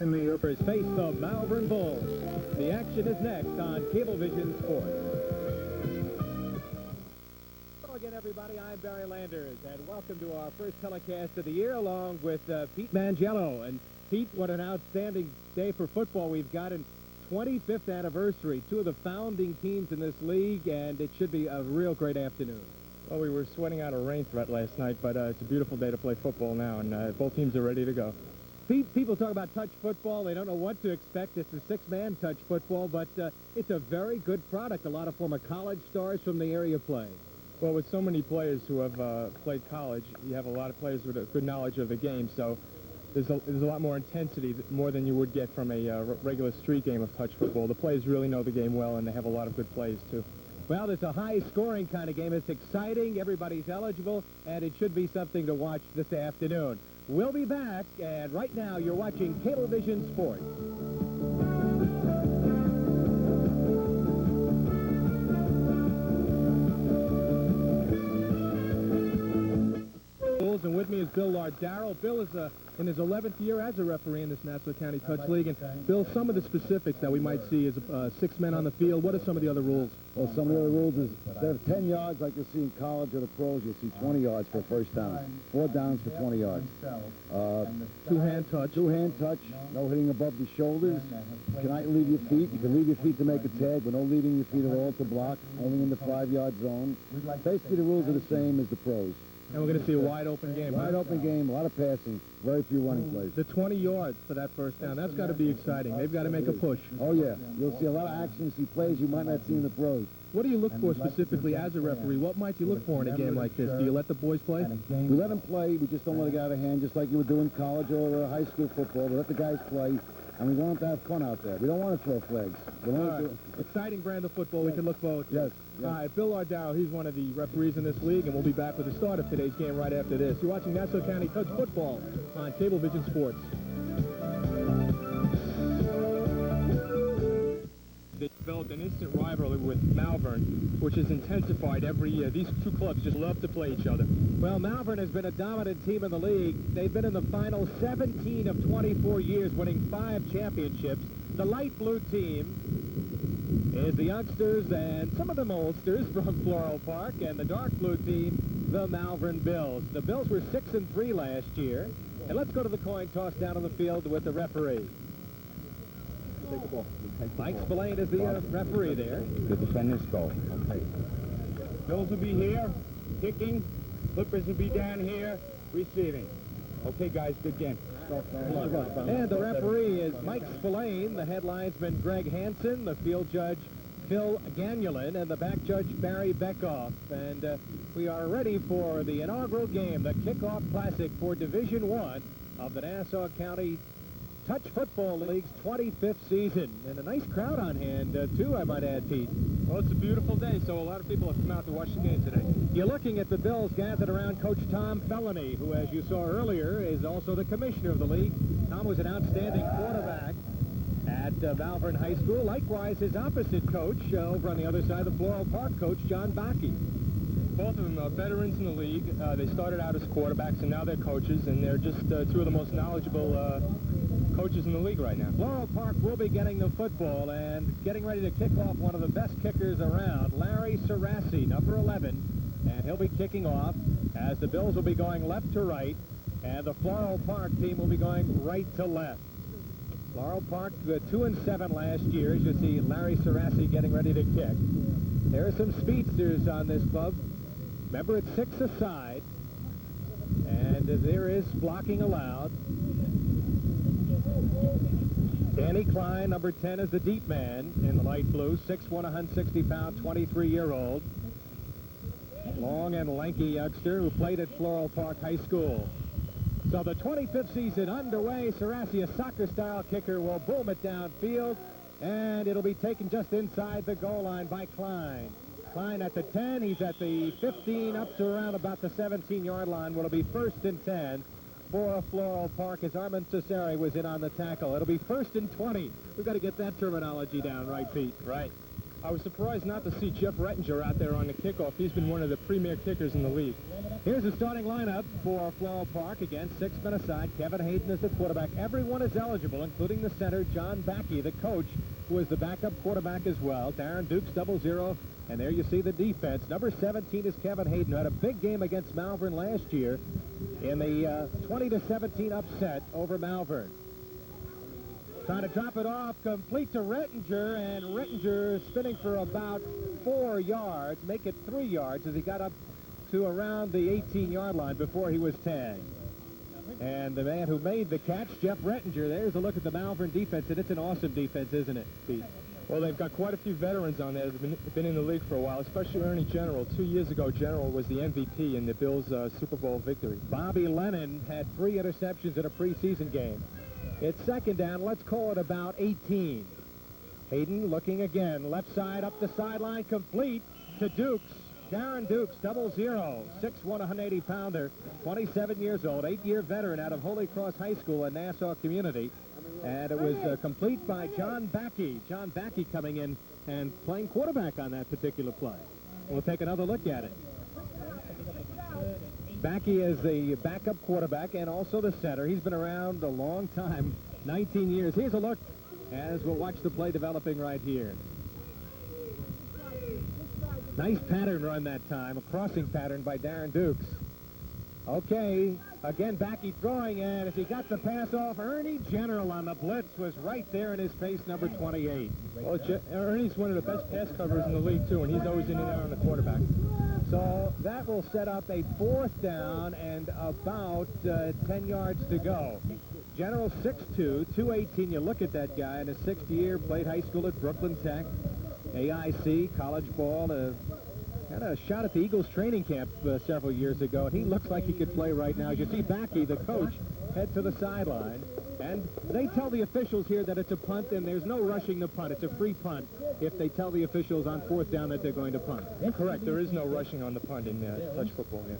In the Upers face the Malvern Bulls. The action is next on Cablevision Sports. Hello again, everybody. I'm Barry Landers, and welcome to our first telecast of the year, along with Pete Mangiello. And Pete, what an outstanding day for football we've got in 25th anniversary. Two of the founding teams in this league, and it should be a real great afternoon. Well, we were sweating out a rain threat last night, but it's a beautiful day to play football now, and both teams are ready to go. People talk about touch football. They don't know what to expect. It's a six-man touch football, but it's a very good product. A lot of former college stars from the area play. Well, with so many players who have played college, you have a lot of players with a good knowledge of the game, so there's a lot more intensity, more than you would get from a regular street game of touch football. The players really know the game well, and they have a lot of good plays, too. Well, it's a high-scoring kind of game. It's exciting. Everybody's eligible, and it should be something to watch this afternoon. We'll be back, and right now you're watching Cablevision Sports. And with me is Bill Lardaro. Bill is in his 11th year as a referee in this Nassau County Touch League. And Bill, some of the specifics that we might see is 6 men on the field. What are some of the other rules? Well, some of the other rules is instead of 10 yards like you see in college or the pros, you'll see 20 yards for a first down. 4 downs for 20 yards. Two-hand touch. Two-hand touch. No hitting above the shoulders. You cannot leave your feet. You can leave your feet to make a tag, but no leaving your feet at all to block. Only in the 5-yard zone. Basically, the rules are the same as the pros. And we're going to see a wide-open game. Wide-open game, a lot of passing, very few running plays. The 20 yards for that first down, that's got to be exciting. They've got to make a push. Oh, yeah. You'll see a lot of action, see plays you might not see in the pros. What do you look for specifically as a referee? What might you look for in a game like this? Do you let the boys play? We let them play. We just don't let it get out of hand, just like you would do in college or high school football. We let the guys play, and we want them to have fun out there. We don't want to throw flags. Exciting brand of football we can look forward to. Yes. All right, Bill Lardaro, he's one of the referees in this league, and we'll be back with the start of today's game right after this. You're watching Nassau County Touch Football on Cablevision Sports. They developed an instant rivalry with Malvern, which has intensified every year. These two clubs just love to play each other. Well, Malvern has been a dominant team in the league. They've been in the final 17 of 24 years, winning 5 championships. The light blue team is the youngsters and some of the oldsters from Floral Park, and the dark blue team, the Malvern Bills. The Bills were 6-3 last year. And let's go to the coin toss down on the field with the referee. Take the ball. Mike Spillane is the referee there. The defenders go. Okay. Bills will be here, kicking. Clippers will be down here, receiving. Okay, guys, good game. And the referee is Mike Spillane, the head linesman Greg Hansen, the field judge Phil Gannulin, and the back judge Barry Beckoff. And we are ready for the inaugural game, the Kickoff Classic for Division I of the Nassau County Touch Football League's 25th season. And a nice crowd on hand, too, I might add, Pete. Well, it's a beautiful day, so a lot of people have come out to watch the game today. You're looking at the Bills gathered around Coach Tom Felony, who, as you saw earlier, is also the commissioner of the league. Tom was an outstanding quarterback at Malvern High School. Likewise, his opposite coach over on the other side, the Floral Park coach, John Bakke. Both of them are veterans in the league. They started out as quarterbacks, and now they're coaches, and they're just two of the most knowledgeable coaches in the league right now. Floral Park will be getting the football and getting ready to kick off one of the best kickers around, Larry Sarassi, number 11, and he'll be kicking off as the Bills will be going left to right, and the Floral Park team will be going right to left. Floral Park 2-7 last year, as you see Larry Sarassi getting ready to kick. There are some speedsters on this club. Remember, it's 6 aside, and there is blocking allowed. Danny Klein, number 10, is the deep man in the light blue, 6'1", 160-pound, 23-year-old. Long and lanky youngster who played at Floral Park High School. So the 25th season underway. Sarassi, a soccer-style kicker, will boom it downfield, and it'll be taken just inside the goal line by Klein. Klein at the 10, he's at the 15, up to around about the 17-yard line. Will it be 1st and 10 for Floral Park as Armand Cesare was in on the tackle. It'll be 1st and 20. We've got to get that terminology down, right, Pete? Right. I was surprised not to see Jeff Rettinger out there on the kickoff. He's been one of the premier kickers in the league. Here's the starting lineup for Floral Park. Again, 6 men aside. Kevin Hayden is the quarterback. Everyone is eligible, including the center, John Backey, the coach, who is the backup quarterback as well. Darren Dukes, 0-0. And there you see the defense. Number 17 is Kevin Hayden, who had a big game against Malvern last year in the 20-17 upset over Malvern. Trying to drop it off, complete to Rettinger, and Rettinger spinning for about 4 yards, make it 3 yards as he got up to around the 18-yard line before he was tagged. And the man who made the catch, Jeff Rettinger, there's a look at the Malvern defense, and it's an awesome defense, isn't it, Pete? Well, they've got quite a few veterans on there that have been in the league for a while, especially Ernie General. 2 years ago, General was the MVP in the Bills' Super Bowl victory. Bobby Lennon had 3 interceptions in a preseason game. It's second down. Let's call it about 18. Hayden looking again. Left side up the sideline, complete to Dukes. Darren Dukes, 0-0. 6'1", 180-pounder, 27 years old, 8-year veteran out of Holy Cross High School in Nassau Community. And it was complete by John Backey. John Backey coming in and playing quarterback on that particular play. We'll take another look at it. Backey is the backup quarterback and also the center. He's been around a long time, 19 years. Here's a look as we'll watch the play developing right here. Nice pattern run that time, a crossing pattern by Darren Dukes. Okay, again, Backey throwing, and as he got the pass off, Ernie General on the blitz was right there in his face, number 28. Well, Ernie's one of the best pass coverers in the league, too, and he's always in and out on the quarterback. So that will set up a 4th down and about 10 yards to go. General 6'2", 218. You look at that guy in his 6th year, played high school at Brooklyn Tech, AIC, college ball, had a shot at the Eagles training camp several years ago, and he looks like he could play right now. As you see Backey, the coach, head to the sideline, and they tell the officials here that it's a punt, and there's no rushing the punt. It's a free punt if they tell the officials on 4th down that they're going to punt. Correct. There is no rushing on the punt in touch football here.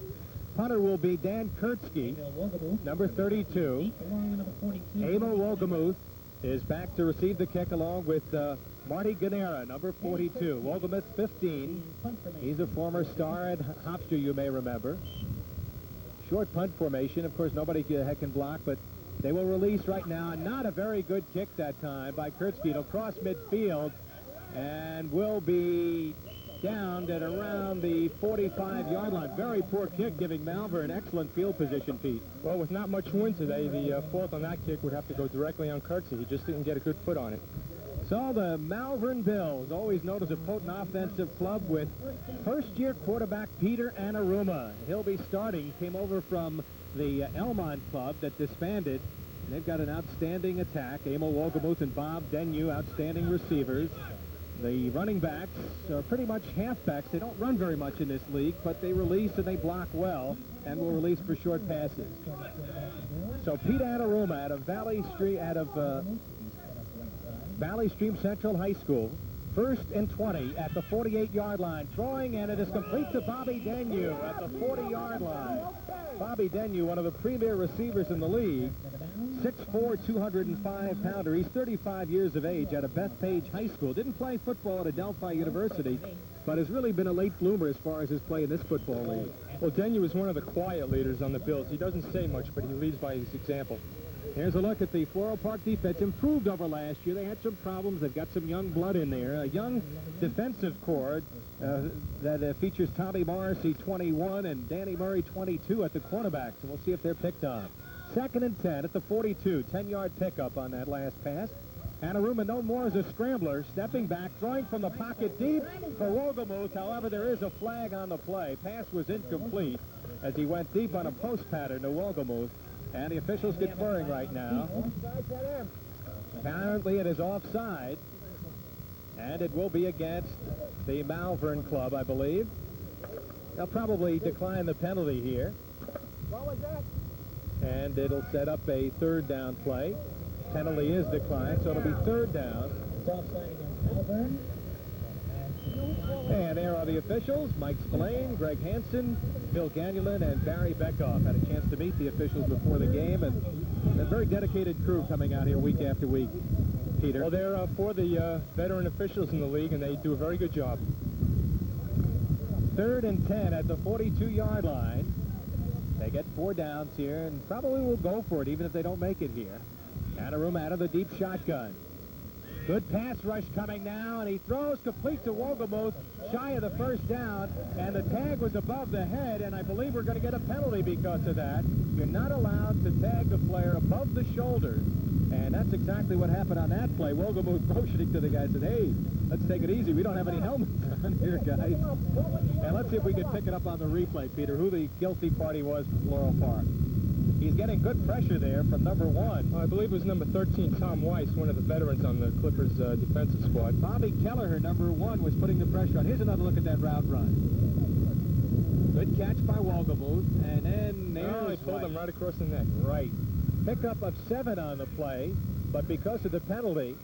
Punter will be Dan Kurtzky, number 32. Amo Wogemuth is back to receive the kick along with Marty Ganera, number 42. Wogemuth, 15. He's a former star at Hofstra, you may remember. Short punt formation. Of course, nobody can block, but they will release right now. Not a very good kick that time by Kurtzky. It'll cross midfield and will be down at around the 45-yard line. Very poor kick, giving Malvern excellent field position, Pete. Well, with not much wind today, the fault on that kick would have to go directly on Kurtzky. He just didn't get a good foot on it. So the Malvern Bills, always known as a potent offensive club, with first-year quarterback Peter Anaruma. He'll be starting. Came over from the Elmont club that disbanded. And they've got an outstanding attack. Emil Wogemuth and Bob Denyu, outstanding receivers. The running backs are pretty much halfbacks. They don't run very much in this league, but they release and they block well and will release for short passes. So Pete Anaruma out of Valley Stream Central High School, 1st and 20 at the 48-yard line, throwing, and it is complete to Bobby Denyu at the 40-yard line. Bobby Denyu, one of the premier receivers in the league, 6'4", 205-pounder. He's 35 years of age out of Bethpage High School. Didn't play football at Adelphi University, but has really been a late bloomer as far as his play in this football league. Well, Denyu is one of the quiet leaders on the Bills. He doesn't say much, but he leads by his example. Here's a look at the Floral Park defense. Improved over last year. They had some problems. They've got some young blood in there. A young defensive corps that features Tommy Morrissey, 21, and Danny Murray, 22 at the cornerbacks. And we'll see if they're picked on. 2nd and 10 at the 42. 10-yard pickup on that last pass. Anaruma, known more as a scrambler, stepping back, throwing from the pocket deep for Wogemuth. However, there is a flag on the play. Pass was incomplete as he went deep on a post pattern to Wogemuth. And the officials conferring right now. Apparently it is offside. And it will be against the Malvern club, I believe. They'll probably decline the penalty here. What was that? And it'll set up a 3rd down play. Penalty is declined, so it'll be 3rd down. And there are the officials, Mike Spillane, Greg Hansen, Bill Ganulin, and Barry Beckoff. Had a chance to meet the officials before the game, and a very dedicated crew coming out here week after week. Peter? Well, they're for the veteran officials in the league, and they do a very good job. 3rd and 10 at the 42-yard line. They get 4 downs here and probably will go for it even if they don't make it here. Anarum out of the deep shotgun. Good pass rush coming now, and he throws complete to Wogelmuth, shy of the first down, and the tag was above the head, and I believe we're going to get a penalty because of that. You're not allowed to tag the player above the shoulders, and that's exactly what happened on that play. Wogelmuth motioning to the guy said, hey, let's take it easy. We don't have any helmets on here, guys. And let's see if we can pick it up on the replay, Peter, who the guilty party was from Floral Park. He's getting good pressure there from number 1. I believe it was number 13, Tom Weiss, one of the veterans on the Clippers defensive squad. Bobby Kelleher, number 1, was putting the pressure on. Here's another look at that route run. Good catch by Wogelmuth, and then there's he pulled him right across the neck. Right. Pickup of 7 on the play, but because of the penalty,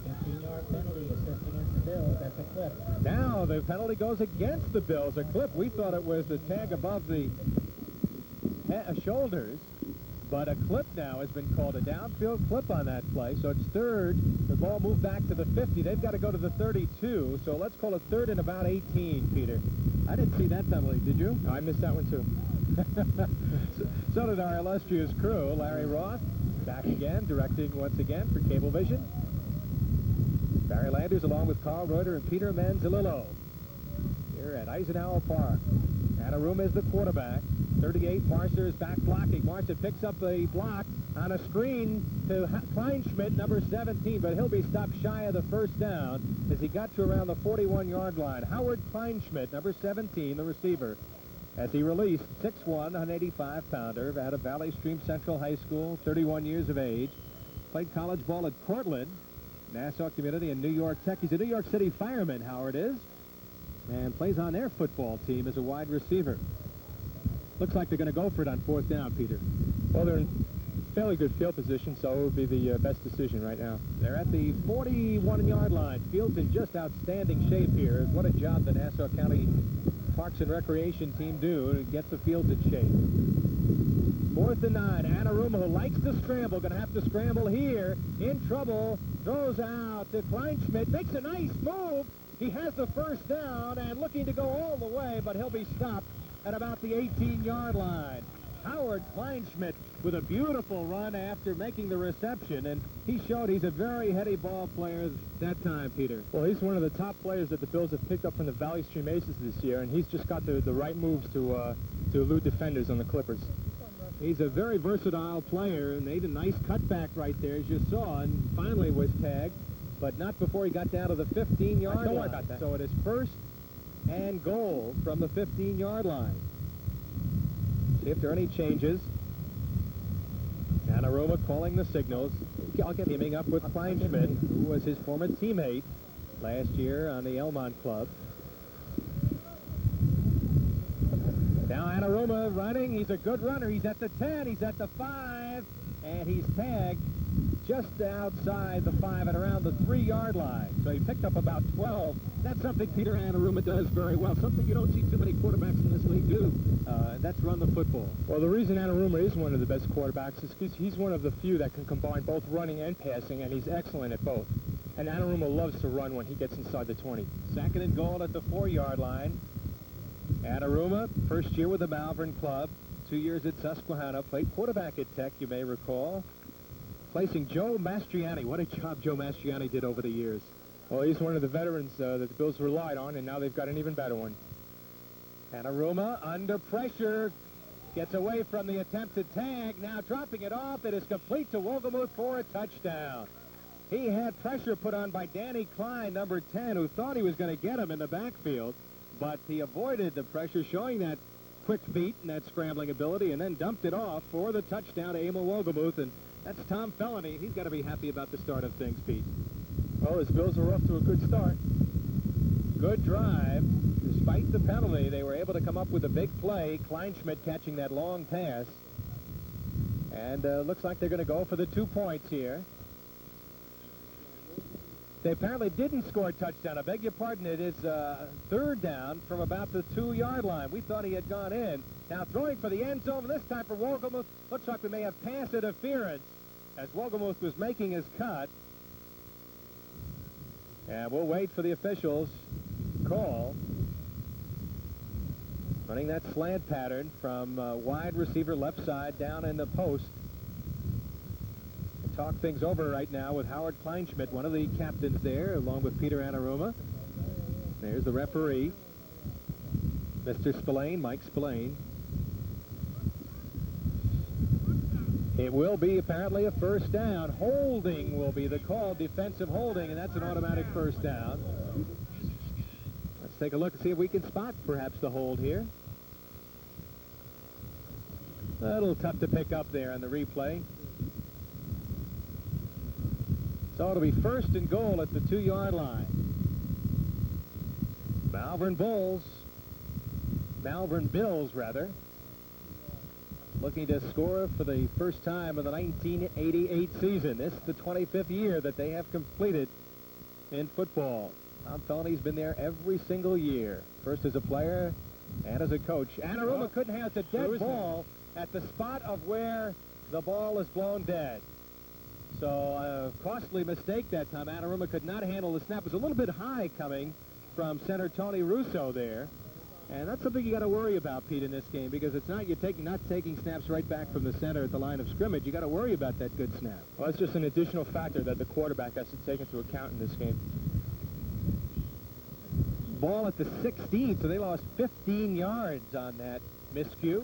15-yard penalty assessed against the Bills. That's a clip. Now the penalty goes against the Bills. A clip. We thought it was the tag above the shoulders, but a clip now has been called, a downfield clip on that play. So it's 3rd. The ball moved back to the 50. They've got to go to the 32. So let's call it 3rd and about 18, Peter. I didn't see that penalty. Did you? I missed that one, too. So did our illustrious crew. Larry Roth back again, directing once again for Cablevision. Barry Landers along with Carl Reuter and Peter Manzalillo here at Eisenhower Park. Anarum is the quarterback. 38, Marcer is back blocking. Marcer picks up the block on a screen to Kleinschmidt, number 17, but he'll be stopped shy of the first down as he got to around the 41-yard line. Howard Kleinschmidt, number 17, the receiver, as he released 6'1", 185-pounder out of Valley Stream Central High School, 31 years of age. Played college ball at Cortland, Nassau Community, and New York Tech. He's a New York City fireman, Howard is, and plays on their football team as a wide receiver. Looks like they're going to go for it on 4th down, Peter. Well, they're in fairly good field position, so it would be the best decision right now. They're at the 41-yard line. Field's in just outstanding shape here. What a job the Nassau County Parks and Recreation team do to get the field in shape. 4th and 9. Anarum, who likes to scramble, going to have to scramble here. In trouble. Throws out to Kleinschmidt. Makes a nice move. He has the first down and looking to go all the way, but he'll be stopped at about the 18-yard line. Howard Kleinschmidt with a beautiful run after making the reception, and he showed he's a very heady ball player that time, Peter. Well, he's one of the top players that the Bills have picked up from the Valley Stream Aces this year, and he's just got the right moves to elude defenders on the Clippers. He's a very versatile player, and made a nice cutback right there, as you saw, and finally was tagged, but not before he got down to the 15-yard line. Don't worry about that. So it is 1st and goal from the 15-yard line. See if there are any changes. Anarum calling the signals. I'll get teaming up with Kleinschmidt, who was his former teammate last year on the Elmont Club. Now Anarum running. He's a good runner. He's at the 10. He's at the 5. And he's tagged just outside the 5 and around the 3-yard line. So he picked up about 12. That's something Peter Anarum does very well, something you don't see too many quarterbacks in this league do. That's run the football. Well, the reason Anarum is one of the best quarterbacks is because he's one of the few that can combine both running and passing, and he's excellent at both. And Anarum loves to run when he gets inside the 20. 2nd and goal at the 4-yard line. Anarum, first year with the Malvern Club, 2 years at Susquehanna, played quarterback at Tech, you may recall. Placing Joe Mastriani. What a job Joe Mastriani did over the years. Well, he's one of the veterans that the Bills relied on, and now they've got an even better one. Anarum under pressure. Gets away from the attempted tag. Now dropping it off. It is complete to Wogelmuth for a touchdown. He had pressure put on by Danny Klein, number 10, who thought he was going to get him in the backfield, but he avoided the pressure, showing that quick feet and that scrambling ability, and then dumped it off for the touchdown to Emil Wogelmuth. And that's Tom Felony. He's got to be happy about the start of things, Pete. Well, his Bills are off to a good start. Good drive. Despite the penalty, they were able to come up with a big play. Kleinschmidt catching that long pass. And looks like they're going to go for the 2 points here. They apparently didn't score a touchdown. I beg your pardon. It is 3rd down from about the 2-yard line. We thought he had gone in. Now throwing for the end zone this time for Wogelmuth. Looks like we may have pass interference. as Wogelmuth was making his cut. And we'll wait for the officials' call. Running that slant pattern from wide receiver left side down in the post. We'll talk things over right now with Howard Kleinschmidt, one of the captains there, along with Peter Anaruma. There's the referee, Mr. Spillane, Mike Spillane. It will be apparently a first down. Holding will be the call, defensive holding, and that's an automatic first down. Let's take a look and see if we can spot perhaps the hold here. A little tough to pick up there on the replay. So it'll be first and goal at the 2-yard line. Malvern Bills, looking to score for the first time in the 1988 season. This is the 25th year that they have completed in football. Tom Felony's been there every single year, first as a player and as a coach. Anaruma couldn't have the dead ball at the spot of where the ball is blown dead. So a costly mistake that time. Anaruma could not handle the snap. It was a little bit high coming from center Tony Russo there. And that's something you got to worry about, Pete, in this game, because it's not not taking snaps right back from the center at the line of scrimmage. You got to worry about that good snap. Well, that's just an additional factor that the quarterback has to take into account in this game. Ball at the 16, so they lost 15 yards on that miscue.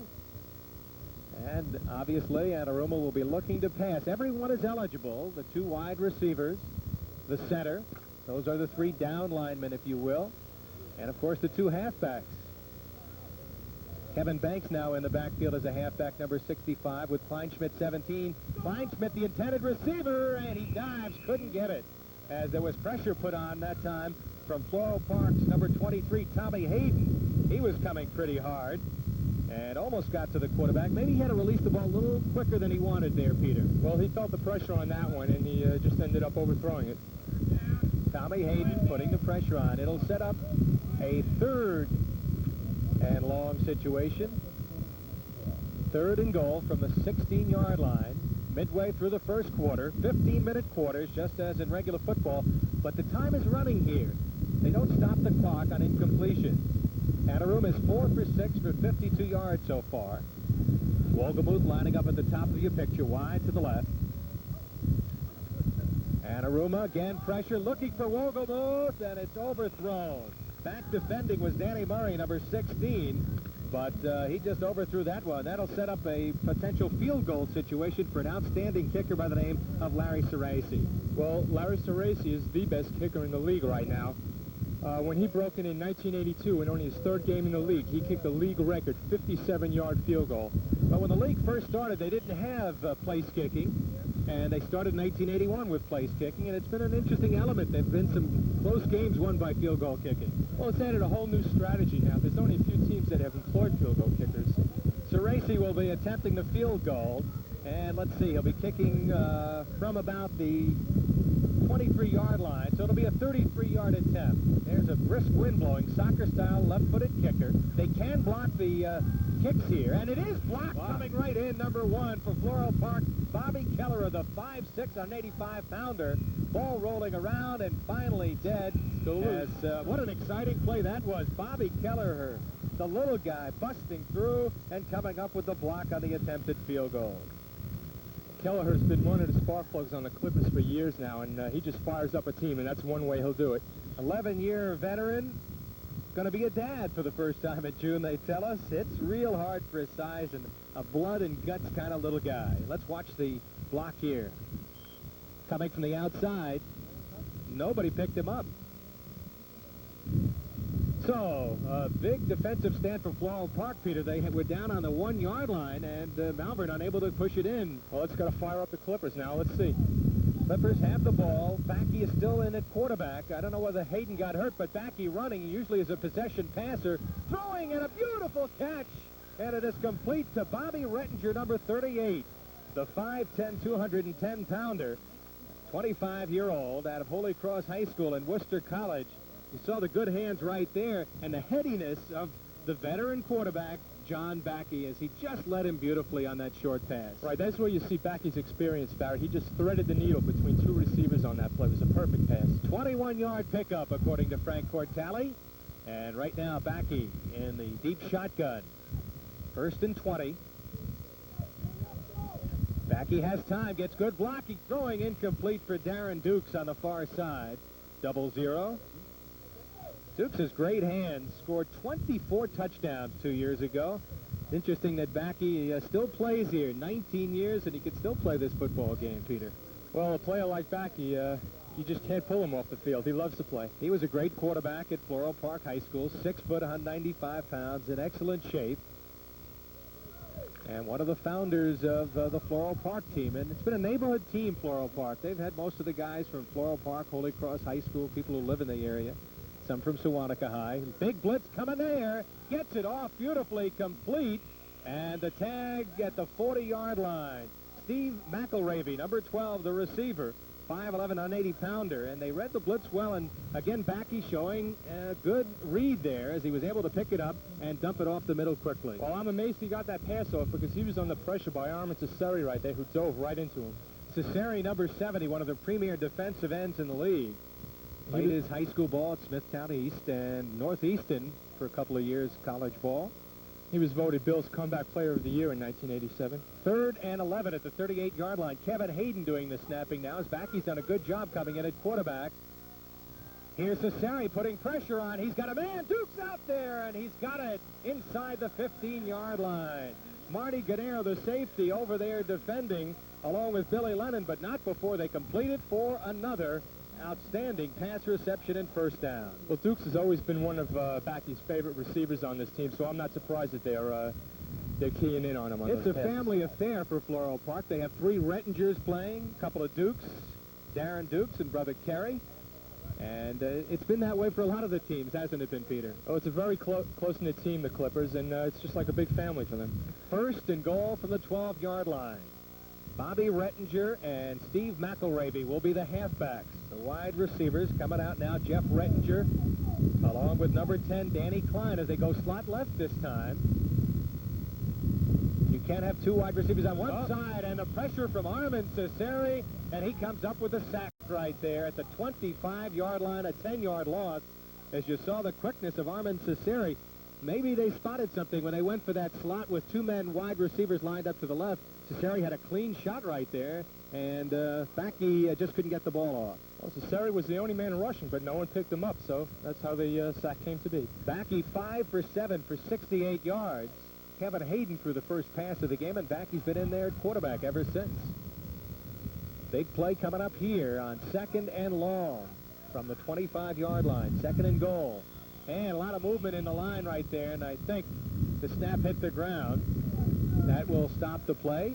And obviously, Anaruma will be looking to pass. Everyone is eligible. The 2 wide receivers, the center. Those are the 3 down linemen, if you will. And, of course, the 2 halfbacks. Kevin Banks now in the backfield as a halfback, number 65, with Kleinschmidt 17. Kleinschmidt, the intended receiver, and he dives, couldn't get it, as there was pressure put on that time from Floral Park's number 23, Tommy Hayden. He was coming pretty hard and almost got to the quarterback. Maybe he had to release the ball a little quicker than he wanted there, Peter. Well, he felt the pressure on that one, and he just ended up overthrowing it. Tommy Hayden putting the pressure on. It'll set up a 3rd and long situation. 3rd and goal from the 16-yard line. Midway through the first quarter. 15-minute quarters, just as in regular football. But the time is running here. They don't stop the clock on incompletion. Anaruma is 4 for 6 for 52 yards so far. Wogelmuth lining up at the top of your picture, wide to the left. Anaruma, again pressure, looking for Wogelmuth, and it's overthrown. Back defending was Danny Murray, number 16, but he just overthrew that one. That'll set up a potential field goal situation for an outstanding kicker by the name of Larry Cerasi. Well, Larry Cerasi is the best kicker in the league right now. When he broke in 1982, in only his 3rd game in the league, he kicked the league record 57-yard field goal. But when the league first started, they didn't have place kicking, and they started in 1981 with place kicking, and it's been an interesting element. There have been some close games won by field goal kicking. Well, it's added a whole new strategy now. There's only a few teams that have employed field goal kickers. Cerasi will be attempting the field goal, and let's see, he'll be kicking from about the 23-yard line, so it'll be a 33-yard attempt. There's a brisk wind blowing, soccer-style, left-footed kicker. They can block the kicks here, and it is blocked. Wow. Coming right in, number 1 for Floral Park, Bobby Kelleher, the 5'6" on 85-pounder. Ball rolling around and finally dead. What an exciting play that was. Bobby Kelleher, the little guy, busting through and coming up with the block on the attempted field goal. Kelleher's been one of the spark plugs on the Clippers for years now, and he just fires up a team, and that's one way he'll do it. 11-year veteran, going to be a dad for the first time in June, they tell us. It's real hard for his size and a blood and guts kind of little guy. Let's watch the block here. Coming from the outside, nobody picked him up. So, a big defensive stand for Floral Park, Peter. They were down on the 1-yard line, and Malvern unable to push it in. Well, it's got to fire up the Clippers now. Let's see. Clippers have the ball. Backey is still in at quarterback. I don't know whether Hayden got hurt, but Backey running usually is a possession passer. Throwing, and a beautiful catch. And it is complete to Bobby Rettinger, number 38. The 5'10", 210-pounder. 25-year-old out of Holy Cross High School and Worcester College. You saw the good hands right there and the headiness of the veteran quarterback, John Backey as he just led him beautifully on that short pass. Right, that's where you see Backey's experience, Barry. He just threaded the needle between two receivers on that play. It was a perfect pass. 21-yard pickup, according to Frank Cortali. And right now, Backey in the deep shotgun. 1st and 20. Backey has time, gets good blocking, throwing incomplete for Darren Dukes on the far side. 0-0. Dukes has great hands, scored 24 touchdowns 2 years ago. Interesting that Backey still plays here, 19 years, and he could still play this football game, Peter. Well, a player like Backey, you just can't pull him off the field. He loves to play. He was a great quarterback at Floral Park High School, 6 foot, 195 pounds, in excellent shape. And one of the founders of the Floral Park team. And it's been a neighborhood team, Floral Park. They've had most of the guys from Floral Park, Holy Cross High School, people who live in the area. Some from Sewanaka High. Big blitz coming there. Gets it off beautifully, complete. And the tag at the 40-yard line. Steve McElravy, number 12, the receiver. 5'11", 180-pounder, and they read the blitz well, and again, Backey showing a good read there as he was able to pick it up and dump it off the middle quickly. Well, I'm amazed he got that pass off because he was under pressure by Armin Cesari right there, who dove right into him. Cesari, number 70, one of the premier defensive ends in the league. Played his high school ball at Smithtown East and Northeastern for a couple of years college ball. He was voted Bill's Comeback Player of the Year in 1987. 3rd and 11 at the 38-yard line. Kevin Hayden doing the snapping now as Backey's done a good job coming in at quarterback. Here's Cesari putting pressure on. He's got a man. Duke's out there, and he's got it inside the 15-yard line. Marty Gennaro, the safety, over there defending along with Billy Lennon, but not before they complete it for another outstanding pass reception and 1st down. Well, Dukes has always been one of Backey's favorite receivers on this team, so I'm not surprised that they're keying in on him. It's a family affair for Floral Park. They have 3 Rettingers playing, a couple of Dukes, Darren Dukes and brother Kerry. And it's been that way for a lot of the teams, hasn't it been, Peter? Oh, it's a very close-knit team, the Clippers, and it's just like a big family for them. 1st and goal from the 12-yard line. Bobby Rettinger and Steve McElravy will be the halfbacks. The wide receivers coming out now, Jeff Rettinger, along with number 10, Danny Klein, as they go slot left this time. You can't have 2 wide receivers on one side, and the pressure from Armin Cesari, and he comes up with a sack right there at the 25-yard line, a 10-yard loss. As you saw the quickness of Armin Cesari, maybe they spotted something when they went for that slot with 2 men wide receivers lined up to the left. Cesari had a clean shot right there, and Backey just couldn't get the ball off. Well, Cesari was the only man rushing, but no one picked him up, so that's how the sack came to be. Backey 5 for 7 for 68 yards. Kevin Hayden threw the first pass of the game, and Backey's been in there at quarterback ever since. Big play coming up here on 2nd and long from the 25-yard line. 2nd and goal. And a lot of movement in the line right there, and I think the snap hit the ground. That will stop the play,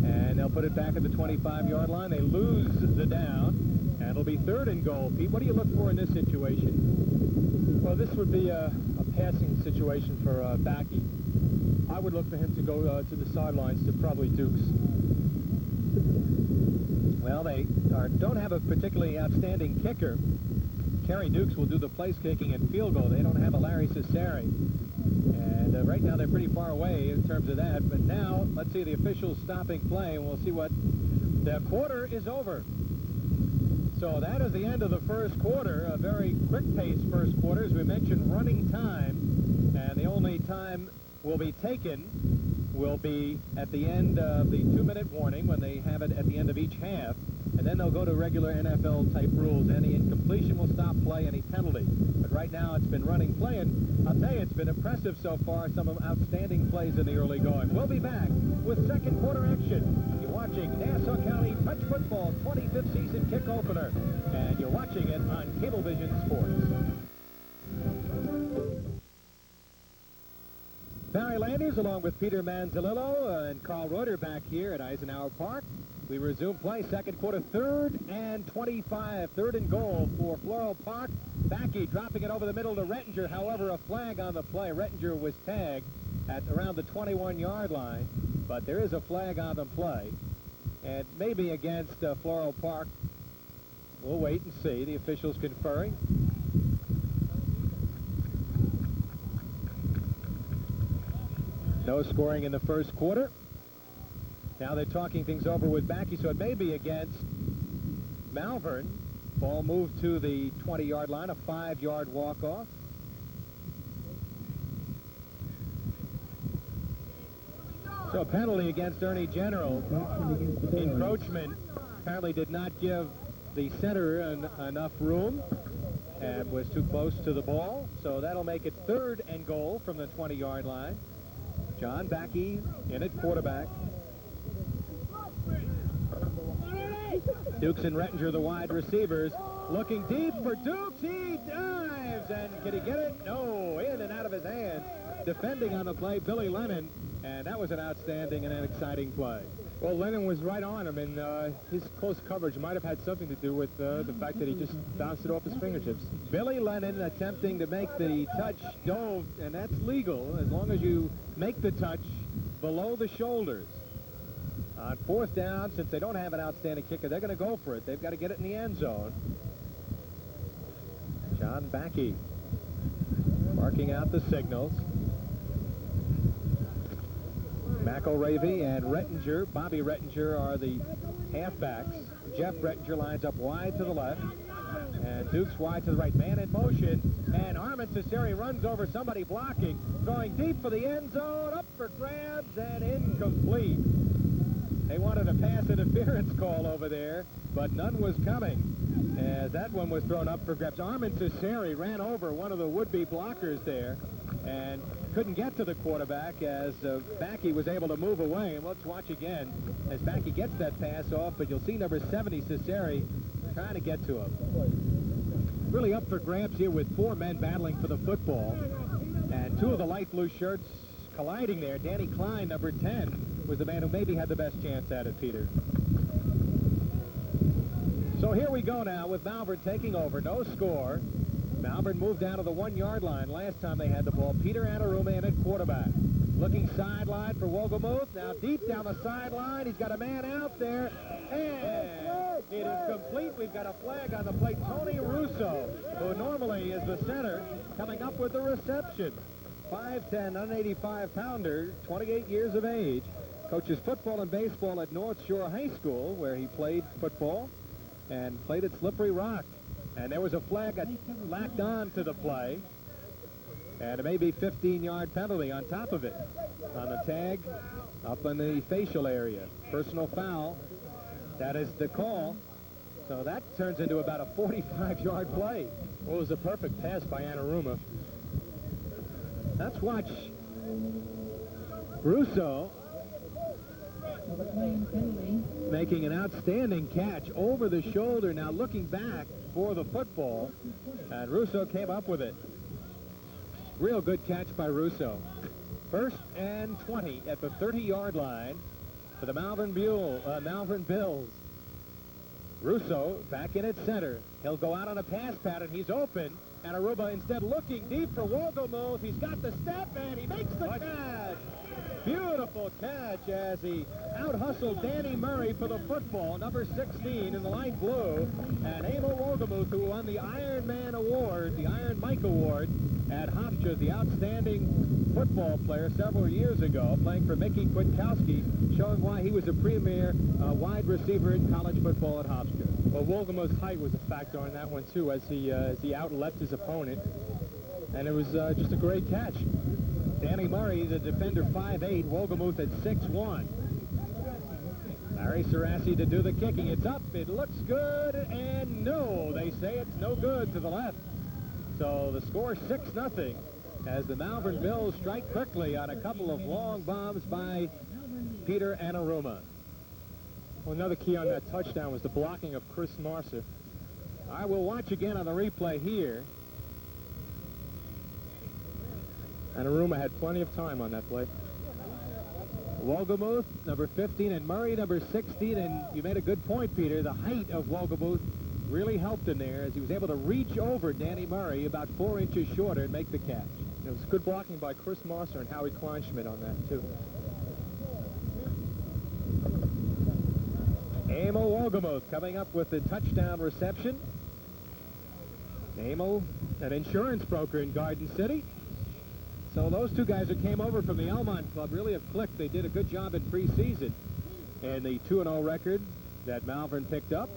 and they'll put it back at the 25-yard line. They lose the down, and it'll be 3rd and goal. Pete, what do you look for in this situation? Well, this would be a passing situation for Backey. I would look for him to go to the sidelines to probably Dukes. Well, they don't have a particularly outstanding kicker. Kerry Dukes will do the place kicking and field goal. They don't have a Larry Cesari. And right now they're pretty far away in terms of that. But now, let's see the officials stopping play, and we'll see what the quarter is over. So that is the end of the first quarter. A very quick-paced first quarter. As we mentioned, running time. And the only time will be taken will be at the end of the 2-minute warning when they have it at the end of each half. And then they'll go to regular NFL-type rules. Any incompletion will stop play, any penalty. But right now it's been running play, and I'll tell you, it's been impressive so far, some of outstanding plays in the early going. We'll be back with second quarter action. You're watching Nassau County Touch Football 25th season kick opener, and you're watching it on Cablevision Sports. Barry Landers along with Peter Manzalillo and Carl Reuter back here at Eisenhower Park. We resume play, second quarter, 3rd and 25, 3rd and goal for Floral Park. Backey dropping it over the middle to Rettinger. However, a flag on the play. Rettinger was tagged at around the 21-yard line, but there is a flag on the play. And maybe against Floral Park. We'll wait and see. The officials conferring. No scoring in the first quarter. Now they're talking things over with Backey, so it may be against Malvern. Ball moved to the 20-yard line, a 5-yard walk-off. So a penalty against Ernie General. Encroachment apparently did not give the center enough room and was too close to the ball. So that'll make it 3rd and goal from the 20-yard line. John Backey in at quarterback. Dukes and Rettinger, the wide receivers, looking deep for Dukes. He dives, and can he get it? No, in and out of his hand. Defending on the play, Billy Lennon, and that was an outstanding and an exciting play. Well, Lennon was right on him, and his close coverage might have had something to do with the fact that he just bounced it off his fingertips. Billy Lennon attempting to make the touch, dove, and that's legal as long as you make the touch below the shoulders. On 4th down, since they don't have an outstanding kicker, they're going to go for it. They've got to get it in the end zone. John Backey marking out the signals. McElravy and Rettinger, Bobby Rettinger, are the halfbacks. Jeff Rettinger lines up wide to the left, and Dukes wide to the right. Man in motion, and Armin Cesare runs over somebody blocking, throwing deep for the end zone, up for grabs, and incomplete. They wanted a pass interference call over there, but none was coming, as that one was thrown up for grabs. Armin Cesare ran over one of the would-be blockers there, and couldn't get to the quarterback as Backey was able to move away. And let's watch again as Backey gets that pass off, but you'll see number 70, Cesare, trying to get to him. Really up for grabs here with 4 men battling for the football, and 2 of the light blue shirts colliding there. Danny Klein, number 10, was the man who maybe had the best chance at it, Peter. So here we go now with Malvern taking over. No score. Malvern moved down to the 1-yard line last time they had the ball. Peter Anaruma in at quarterback. Looking sideline for Wogelmuth. Now deep down the sideline. He's got a man out there. And it is complete. We've got a flag on the plate. Tony Russo, who normally is the center, coming up with the reception. 5'10", 185-pounder, 28 years of age. Coaches football and baseball at North Shore High School, where he played football and played at Slippery Rock. And there was a flag that lacked on to the play, and it may be 15-yard penalty on top of it. On the tag, up in the facial area. Personal foul. That is the call. So that turns into about a 45-yard play. Well, it was a perfect pass by Anaruma. Let's watch Russo making an outstanding catch over the shoulder. Now looking back for the football, and Russo came up with it. Real good catch by Russo. 1st and 20 at the 30-yard line for the Malvern Bills. Russo back in at center. He'll go out on a pass pattern. He's open. And Aruba instead looking deep for Wogelmuth. He's got the step, and he makes the catch. Beautiful catch as he out-hustled Danny Murray for the football, number 16 in the light blue. And Emil Wogelmuth, who won the Iron Man Award, the Iron Mike Award at Hofstra, the outstanding football player several years ago, playing for Mickey Kwiatkowski, showing why he was a premier wide receiver in college football at Hofstra. Well, Wogelmuth's height was a factor on that one, too, as he out-leapt his opponent. And it was just a great catch. Danny Murray, the defender, 5'8", Wogelmuth at 6'1". Larry Sarassi to do the kicking. It's up, it looks good, and no, they say it's no good to the left. So the score 6-0 as the Malvern Bills strike quickly on a couple of long bombs by Peter Anaruma. Well, another key on that touchdown was the blocking of Chris Marcer. I will watch again on the replay here. Anaruma had plenty of time on that play. Wogelmuth, number 15, and Murray, number 16, and you made a good point, Peter. The height of Wogelmuth really helped him there as he was able to reach over Danny Murray about 4 inches shorter and make the catch. It was good blocking by Chris Marcer and Howie Kleinschmidt on that, too. Emil Wogelmuth coming up with the touchdown reception. Emil, an insurance broker in Garden City. So those two guys that came over from the Elmont Club really have clicked. They did a good job in preseason. And the 2-0 record that Malvern picked up,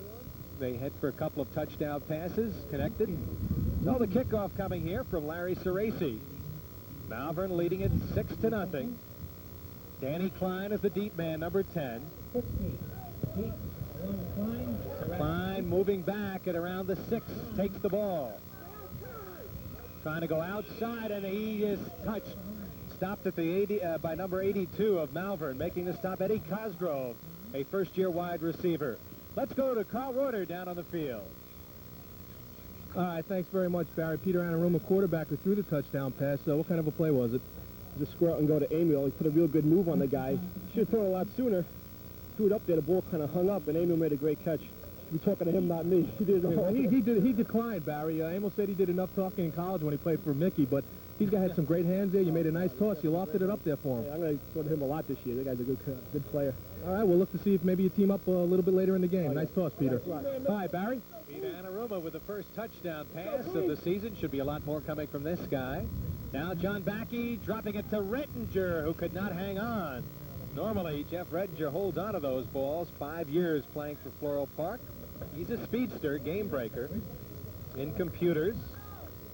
they hit for a couple of touchdown passes, connected. So the kickoff coming here from Larry Ceresi. Malvern leading it 6-0. Danny Klein is the deep man, number 10. 60. Deep. Klein. Klein moving back at around the 6, takes the ball. Trying to go outside, and he is touched. Stopped at the by number 82 of Malvern, making the stop, Eddie Cosgrove, a first-year wide receiver. Let's go to Carl Reuter down on the field. All right, thanks very much, Barry. Peter Anaruma, quarterback, who threw the touchdown pass. What kind of a play was it? Just square out and go to Emil. He put a real good move on the guy. Should have thrown a lot sooner. Threw it up there. The ball kind of hung up, and Emil made a great catch. We're talking to him, not me. He did. He declined, Barry. Emil said he did enough talking in college when he played for Mickey, but he's had some great hands there. You made a nice toss. You lofted it up there for him. Yeah, I'm going to throw to him a lot this year. That guy's a good player. All right, we'll look to see if maybe you team up a little bit later in the game. Nice toss, Peter. All right, Barry. Peter Anaruma with the first touchdown pass of the season. Should be a lot more coming from this guy. Now John Backey dropping it to Rettinger, who could not hang on. Normally, Jeff Rettinger holds on to those balls. 5 years playing for Floral Park. He's a speedster, game breaker in computers.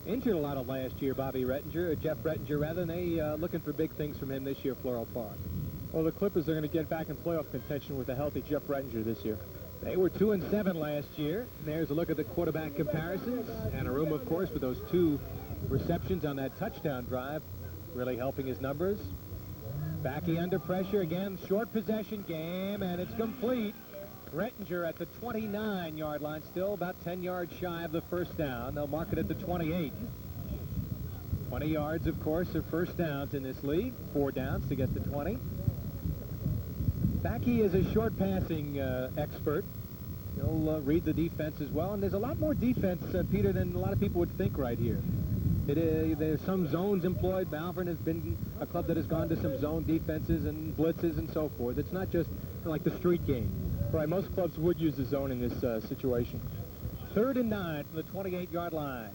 Injured a lot of last year, Bobby Rettinger, or Jeff Rettinger, rather, than they looking for big things from him this year, Floral Park. Well, the Clippers are going to get back in playoff contention with a healthy Jeff Rettinger this year. They were 2-7 last year. There's a look at the quarterback comparisons. Anaruma, of course, with those 2 receptions on that touchdown drive, really helping his numbers. Backey under pressure again, short possession game, and it's complete. Rettinger at the 29-yard line, still about 10 yards shy of the first down. They'll mark it at the 28. 20 yards, of course, are first downs in this league. 4 downs to get to 20. Backey is a short passing expert. He'll read the defense as well, and there's a lot more defense, Peter, than a lot of people would think right here. There's some zones employed. Malvern has been a club that has gone to some zone defenses and blitzes and so forth. It's not just like the street game. Right, most clubs would use the zone in this situation. 3rd and 9 from the 28-yard line.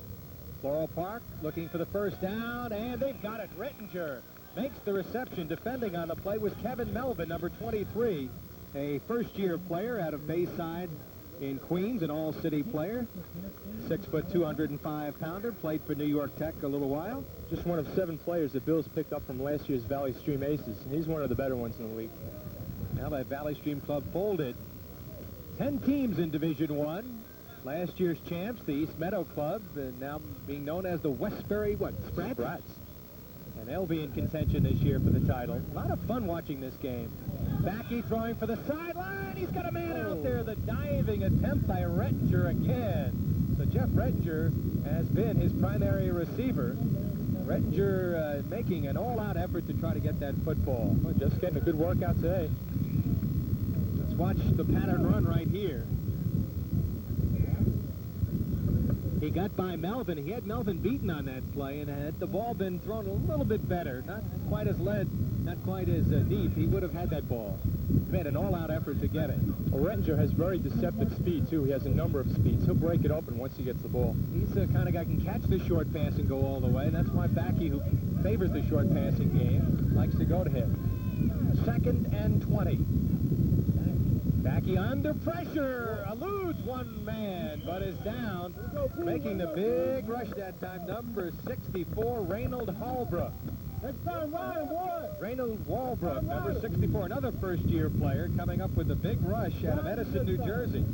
Floral Park looking for the first down, and they've got it. Rettinger makes the reception. Defending on the play was Kevin Melvin, number 23, a first-year player out of Bayside in Queens, an all-city player. 6 foot, 205-pounder, played for New York Tech a little while. Just one of 7 players the Bills picked up from last year's Valley Stream Aces, and he's one of the better ones in the league. Now that Valley Stream Club folded. 10 teams in Division I. Last year's champs, the East Meadow Club, now being known as the Westbury, Sprats? And they'll be in contention this year for the title. A lot of fun watching this game. Backey throwing for the sideline. He's got a man out there. The diving attempt by Rettinger again. So Jeff Rettinger has been his primary receiver. Rettinger making an all-out effort to try to get that football. Well, just getting a good workout today. Let's watch the pattern run right here. He got by Melvin. He had Melvin beaten on that play, and had the ball been thrown a little bit better, not quite as not quite as deep, he would have had that ball. He made an all-out effort to get it. Well, Rettinger has very deceptive speed, too. He has a number of speeds. He'll break it open once he gets the ball. He's the kind of guy who can catch the short pass and go all the way. That's why Backey, who favors the short passing game, likes to go to him. 2nd and 20. Backey under pressure, eludes one man, but is down, making the big rush that time, number 64, Reynold Hallbrook. Next time, Ryan, boy! Reynold Walbrook, number 64, another first-year player, coming up with a big rush out of Edison, New Jersey.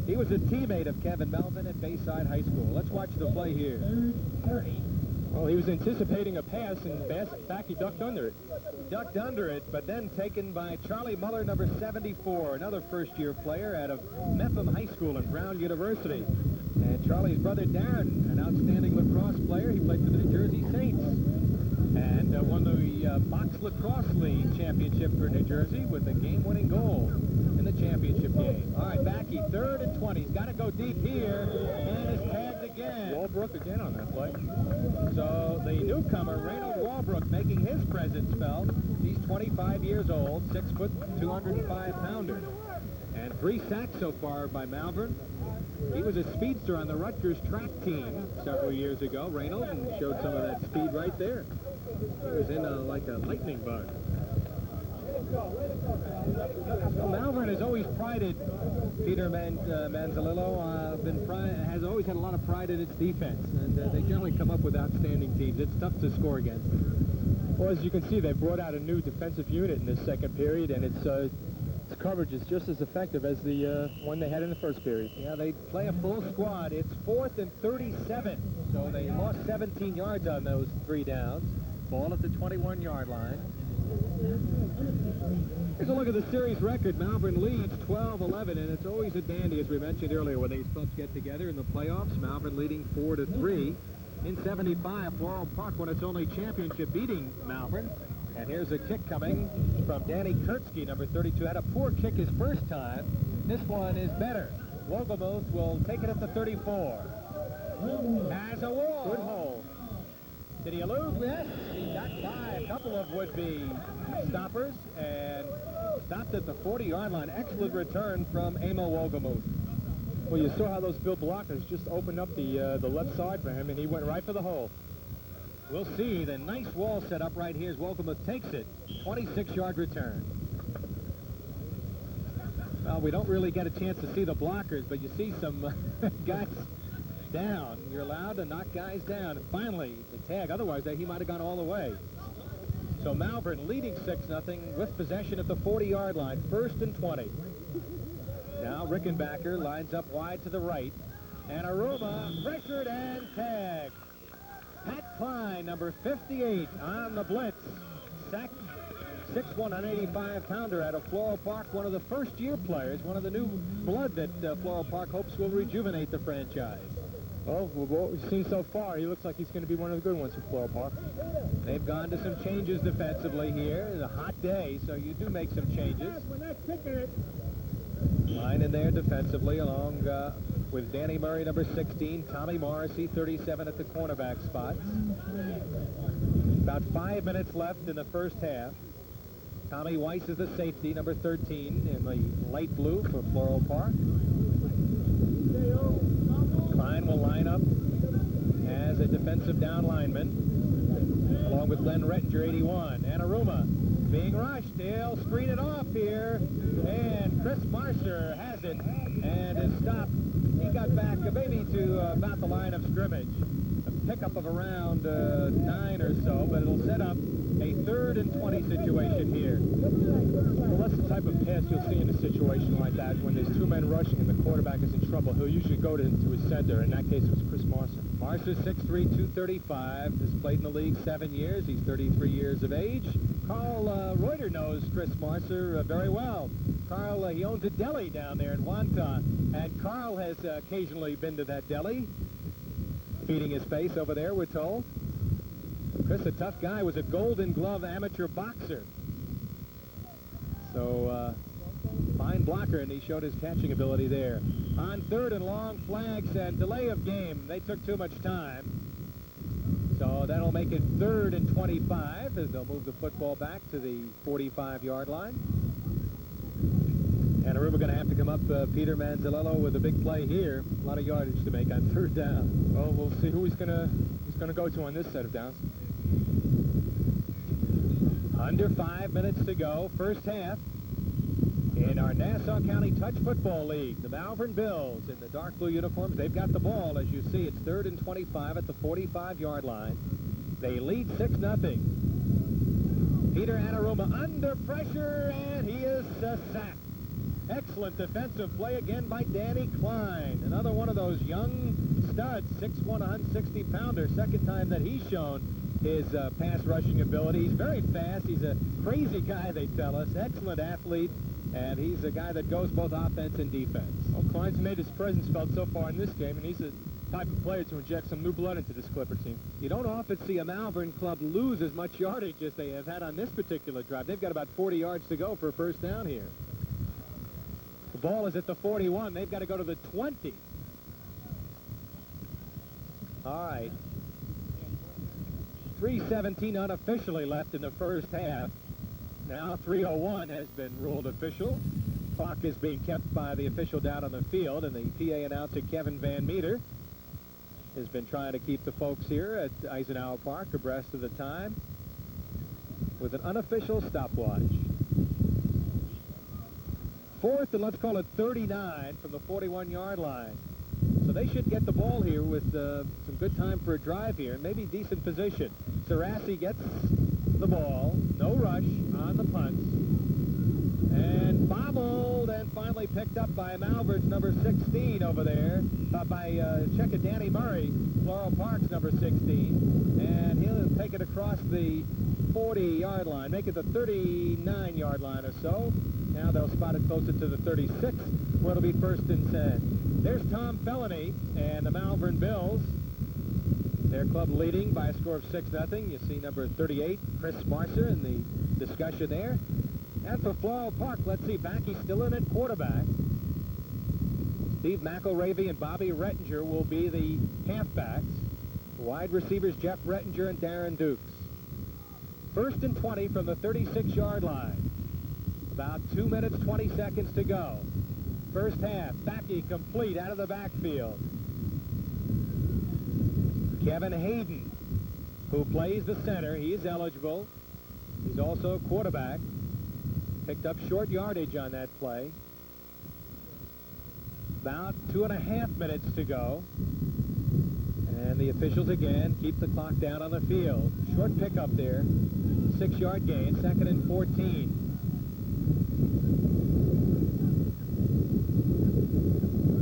He was a teammate of Kevin Melvin at Bayside High School. Let's watch the play here. 30. Well, he was anticipating a pass, and Backey ducked under it. Ducked under it, but then taken by Charlie Muller, number 74, another first-year player out of Mepham High School and Brown University. And Charlie's brother Darren, an outstanding lacrosse player. He played for the New Jersey Saints and won the Box Lacrosse League championship for New Jersey with a game-winning goal in the championship game. All right, Backey, 3rd and 20. He's got to go deep here, and is tagged again. Walbrook again on that play. So the newcomer, Reynold Walbrook, making his presence felt. He's 25 years old, 6 foot, 205-pounder. And 3 sacks so far by Malvern. He was a speedster on the Rutgers track team several years ago, Reynold, and showed some of that speed right there. He was in like a lightning bug. Well, Malvern has always prided, Peter Manzanillo, has always had a lot of pride in its defense, and they generally come up with outstanding teams. It's tough to score against them. Well, as you can see, they brought out a new defensive unit in this second period, and its coverage is just as effective as the one they had in the first period. Yeah, they play a full squad. It's 4th and 37, so they lost 17 yards on those 3 downs. Ball at the 21-yard line. Here's a look at the series record. Malvern leads 12-11, and it's always a dandy, as we mentioned earlier, when these clubs get together in the playoffs. Malvern leading 4-3. In 75, Floral Park won its only championship, beating Malvern. And here's a kick coming from Danny Kurtzky, number 32. Had a poor kick his first time. This one is better. Wogelmuth will take it at the 34. Has a wall. Good hole. Did he elude? Yes. He got by a couple of would-be stoppers and stopped at the 40-yard line. Excellent return from Emil Wogelmuth. Well, you saw how those Bill blockers just opened up the left side for him, and he went right for the hole. We'll see. The nice wall set up right here as Wogelmuth takes it. 26-yard return. Well, we don't really get a chance to see the blockers, but you see some guys down. You're allowed to knock guys down. And finally, the tag. Otherwise, he might have gone all the way. So Malvern leading 6-0 with possession at the 40-yard line. 1st and 20. Now Rickenbacker lines up wide to the right. And Aruma pressured and tagged. Pat Klein, number 58, on the blitz. Sacked. 6'1", 185-pounder out of Floral Park, one of the first-year players, one of the new blood that Floral Park hopes will rejuvenate the franchise. Well, with what we've seen so far, he looks like he's going to be one of the good ones for Floral Park. They've gone to some changes defensively here. It's a hot day, so you do make some changes. Line in there defensively along with Danny Murray, number 16, Tommy Morrissey, 37 at the cornerback spots. About 5 minutes left in the first half. Tommy Weiss is the safety, number 13, in the light blue for Floral Park. Klein will line up as a defensive down lineman, along with Glenn Rettinger, 81. And Aruma being rushed. He'll screen it off here. And Chris Marcer has it and is stopped. He got back maybe to about the line of scrimmage. A pickup of around 9 or so, but it'll set up a 3rd and 20 situation here. Well, that's the type of pass you'll see in a situation like that. When there's 2 men rushing and the quarterback is in trouble, he'll usually go to his center. In that case, it was Chris Marcer. Marcer, 6'3", 235, has played in the league 7 years. He's 33 years of age. Carl Reuter knows Chris Marcer very well. Carl, he owns a deli down there in Wonton, and Carl has occasionally been to that deli, feeding his face over there, we're told. Chris, a tough guy, was a Golden Glove amateur boxer. So, fine blocker, and he showed his catching ability there. On 3rd and long, flags and delay of game. They took too much time. So that'll make it 3rd and 25 as they'll move the football back to the 45-yard line. And Aruba going to have to come up, Peter Manzanillo, with a big play here. A lot of yardage to make on 3rd down. Well, we'll see who he's going to go to on this set of downs. Under 5 minutes to go, first half. In our Nassau County Touch Football League, the Malvern Bills in the dark blue uniforms, they've got the ball. As you see, it's 3rd and 25 at the 45-yard line. They lead 6-0. Peter Anaruma under pressure, and he is sacked. Excellent defensive play again by Danny Klein. Another one of those young studs, 6'1", 160-pounder. Second time that he's shown his pass rushing ability. He's very fast. He's a crazy guy, they tell us. Excellent athlete. And he's a guy that goes both offense and defense. Well, Klein's made his presence felt so far in this game, and he's the type of player to inject some new blood into this Clipper team. You don't often see a Malvern club lose as much yardage as they have had on this particular drive. They've got about 40 yards to go for a first down here. The ball is at the 41. They've got to go to the 20. All right. 3:17 unofficially left in the first half. Now 3:01 has been ruled official. Clock is being kept by the official down on the field, and the PA announcer, Kevin Van Meter, has been trying to keep the folks here at Eisenhower Park abreast of the time. with an unofficial stopwatch. 4th and let's call it 39 from the 41-yard line. So they should get the ball here with some good time for a drive here, and maybe decent position. Sarassi gets the ball, no rush on the punts, and bobbled and finally picked up by Malvern's number 16 over there, check it, Danny Murray, Floral Park's number 16, and he'll take it across the 40-yard line, make it the 39-yard line or so. Now they'll spot it closer to the 36, where it'll be 1st and 10. There's Tom Felony and the Malvern Bills. Their club leading by a score of 6-0. You see number 38, Chris Marcer, in the discussion there. And for Floral Park, let's see, Backey's still in at quarterback. Steve McElravy and Bobby Rettinger will be the halfbacks. Wide receivers, Jeff Rettinger and Darren Dukes. 1st and 20 from the 36-yard line. About 2 minutes, 20 seconds to go. First half, Backey complete out of the backfield. Kevin Hayden, who plays the center, he is eligible. He's also a quarterback. Picked up short yardage on that play. About 2.5 minutes to go. And the officials again keep the clock down on the field. Short pickup there. 6-yard gain, 2nd and 14.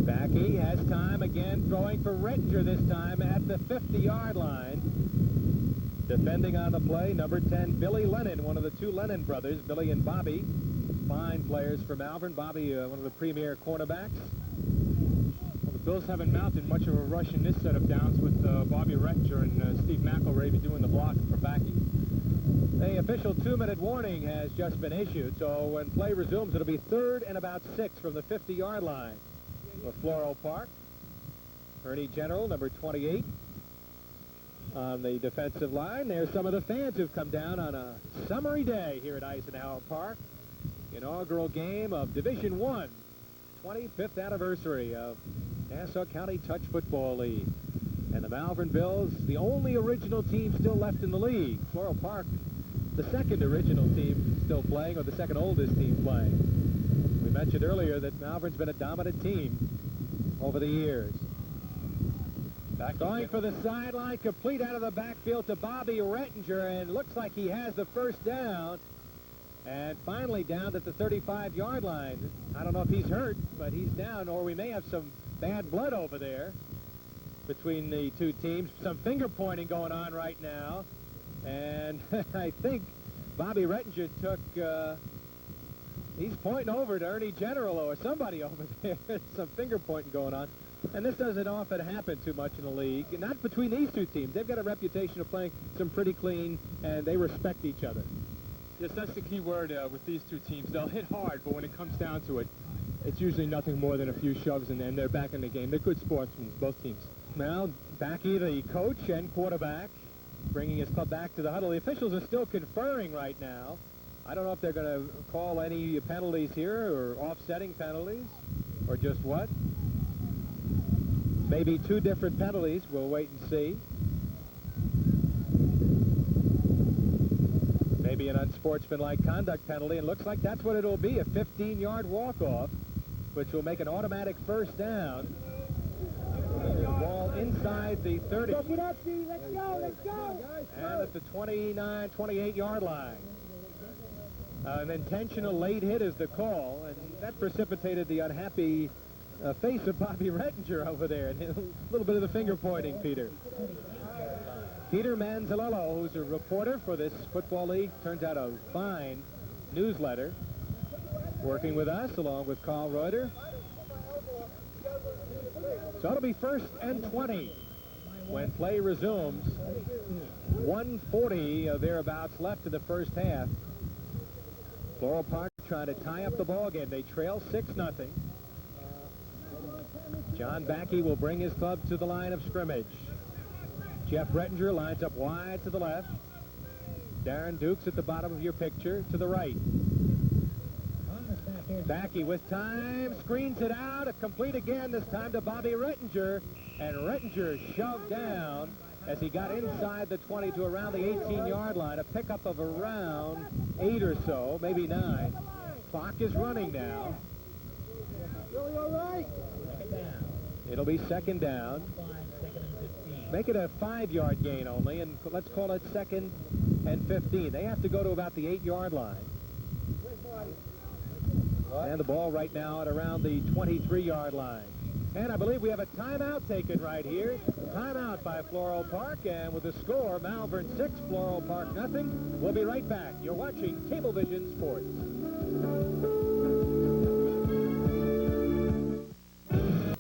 Backey has time again, throwing for Rettinger this time at the 50-yard line. Defending on the play, number 10, Billy Lennon, one of the 2 Lennon brothers, Billy and Bobby. Fine players for Malvern. Bobby, one of the premier cornerbacks. Well, the Bills haven't mounted much of a rush in this set of downs with Bobby Rettinger and Steve McElravy doing the blocking for Backey. The official 2-minute warning has just been issued, so when play resumes, it'll be 3rd and about 6 from the 50-yard line for Floral Park. Ernie General, number 28, on the defensive line. There's some of the fans who've come down on a summery day here at Eisenhower Park. Inaugural game of Division I, 25th anniversary of Nassau County Touch Football League. And the Malvern Bills, the only original team still left in the league. Floral Park, the second original team still playing, or the second oldest team playing. We mentioned earlier that Malvern's been a dominant team over the years. Going for the sideline, complete out of the backfield to Bobby Rettinger, and looks like he has the first down. And finally down at the 35-yard line. I don't know if he's hurt, but he's down, or we may have some bad blood over there between the 2 teams. Some finger pointing going on right now. And I think Bobby Rettinger took, he's pointing over to Ernie General or somebody over there. Some finger pointing going on. And this doesn't often happen too much in the league. Not between these 2 teams. They've got a reputation of playing some pretty clean, and they respect each other. Yes, that's the key word with these 2 teams. They'll hit hard, but when it comes down to it, it's usually nothing more than a few shoves, and then they're back in the game. They're good sportsmen, both teams. Well, Backey, the coach and quarterback, bringing his club back to the huddle. The officials are still conferring right now. I don't know if they're going to call any penalties here or offsetting penalties or just what. Maybe 2 different penalties. We'll wait and see. Maybe an unsportsmanlike conduct penalty, and looks like that's what it'll be, a 15-yard walk-off, which will make an automatic first down. The ball inside the 30. Let's go, let's go. And at the 29, 28-yard line. An intentional late hit is the call, and that precipitated the unhappy face of Bobby Rettinger over there, and a little bit of the finger pointing, Peter. Peter Manzalello, who's a reporter for this football league, turns out a fine newsletter, working with us along with Carl Reuter. So it'll be 1st and 20 when play resumes. 1:40 thereabouts left in the first half. Floral Park trying to tie up the ball again. They trail 6-0. John Backey will bring his club to the line of scrimmage. Jeff Rettinger lines up wide to the left. Darren Dukes at the bottom of your picture to the right. Backey with time, screens it out, complete again, this time to Bobby Rettinger, and Rettinger shoved down as he got inside the 20 to around the 18-yard line. A pickup of around 8 or so, maybe 9. Clock is running now. Really all right? It'll be second down. Make it a 5-yard gain only, and let's call it 2nd and 15. They have to go to about the 8-yard line. And the ball right now at around the 23-yard line. And I believe we have a timeout taken right here. Timeout by Floral Park, and with the score, Malvern 6, Floral Park nothing. We'll be right back. You're watching Cablevision Sports.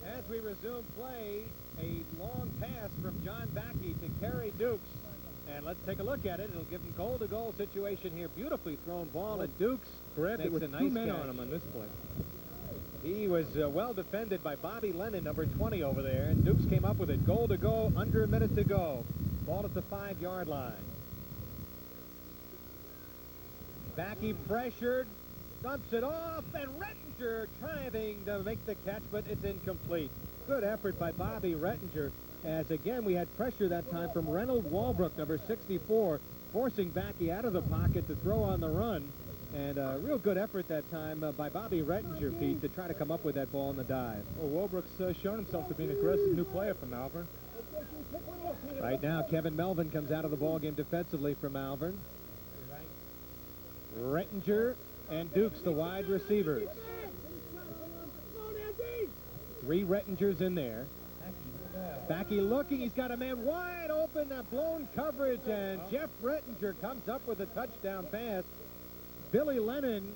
As we resume play, a long pass from John Backey to Kerry Dukes. And let's take a look at it. It'll give him goal-to-goal situation here. Beautifully thrown ball, and Dukes Correct. It was makes a two nice men catch on him on this play. He was well defended by Bobby Lennon, number 20 over there, and Dukes came up with it. Goal to go, under a minute to go. Ball at the 5-yard line. Backey pressured, dumps it off, and Rettinger trying to make the catch, but it's incomplete. Good effort by Bobby Rettinger, as again we had pressure that time from Reynold Walbrook, number 64, forcing Backey out of the pocket to throw on the run. And a real good effort that time by Bobby Rettinger, Pete, to try to come up with that ball on the dive. Well, Walbrook's shown himself to be an aggressive new player for Malvern. Right now, Kevin Melvin comes out of the ballgame defensively for Malvern. Rettinger and Dukes, the wide receivers. 3 Rettingers in there. Backey looking, he's got a man wide open, a blown coverage, and Jeff Rettinger comes up with a touchdown pass. Billy Lennon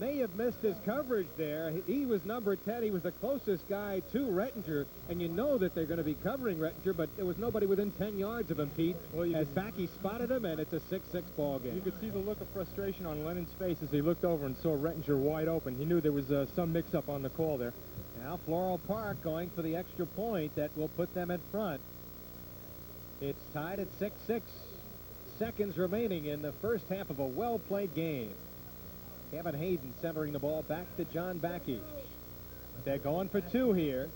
may have missed his coverage there. He was number 10. He was the closest guy to Rettinger, and you know that they're going to be covering Rettinger, but there was nobody within 10 yards of him, Pete, as Backey spotted him, and it's a 6-6 ball game. You could see the look of frustration on Lennon's face as he looked over and saw Rettinger wide open. He knew there was some mix-up on the call there. Now Floral Park going for the extra point that will put them in front. It's tied at 6-6. Seconds remaining in the first half of a well-played game. Kevin Hayden centering the ball back to John Backey. They're going for 2 here.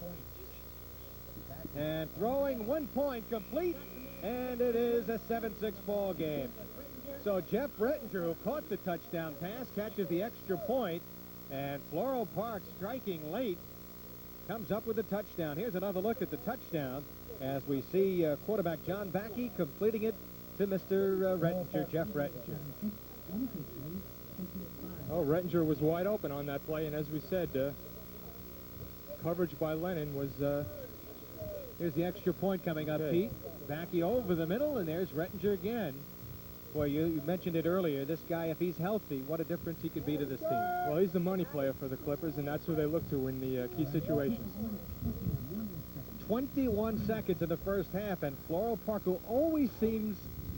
And throwing 1 point complete, and it is a 7-6 ball game. So Jeff Rettinger, who caught the touchdown pass, catches the extra point, and Floral Park, striking late, comes up with a touchdown. Here's another look at the touchdown as we see quarterback John Backey completing it to Mr. Rettinger, Jeff Rettinger. Oh, Rettinger was wide open on that play, and as we said, coverage by Lennon was... Here's the extra point coming up, Pete. Backey over the middle, and there's Rettinger again. Boy, you mentioned it earlier. This guy, if he's healthy, what a difference he could be to this team. Well, he's the money player for the Clippers, and that's who they look to in the key situations. 21 seconds in the first half, and Floral Park, who always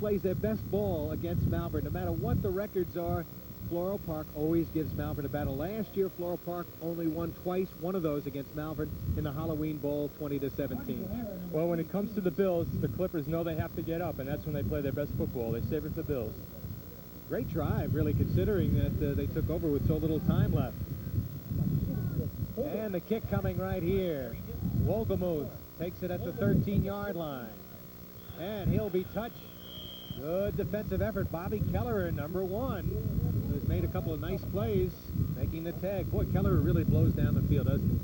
plays their best ball against Malvern. No matter what the records are, Floral Park always gives Malvern a battle. Last year, Floral Park only won twice, one of those against Malvern in the Halloween Bowl, 20-17. Well, when it comes to the Bills, the Clippers know they have to get up, and that's when they play their best football. They save it for the Bills. Great drive, really, considering that they took over with so little time left. And the kick coming right here. Wolgemuth takes it at the 13-yard line. And he'll be touched. Good defensive effort. Bobby Keller, number 1, has made a couple of nice plays, making the tag. Boy, Keller really blows down the field, doesn't he?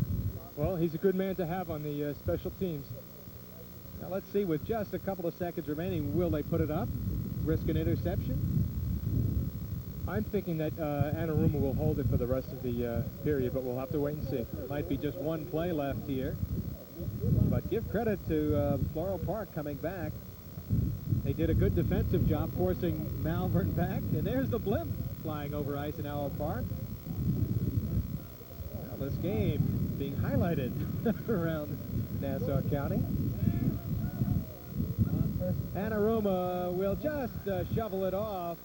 Well, he's a good man to have on the special teams. Now let's see, with just a couple of seconds remaining, will they put it up? Risk an interception? I'm thinking that Anaruma will hold it for the rest of the period, but we'll have to wait and see. Might be just 1 play left here. But give credit to Floral Park coming back. They did a good defensive job forcing Malvern back. And there's the blimp flying over Eisenhower Park. Now this game being highlighted around Nassau County. Anaruma will just shovel it off.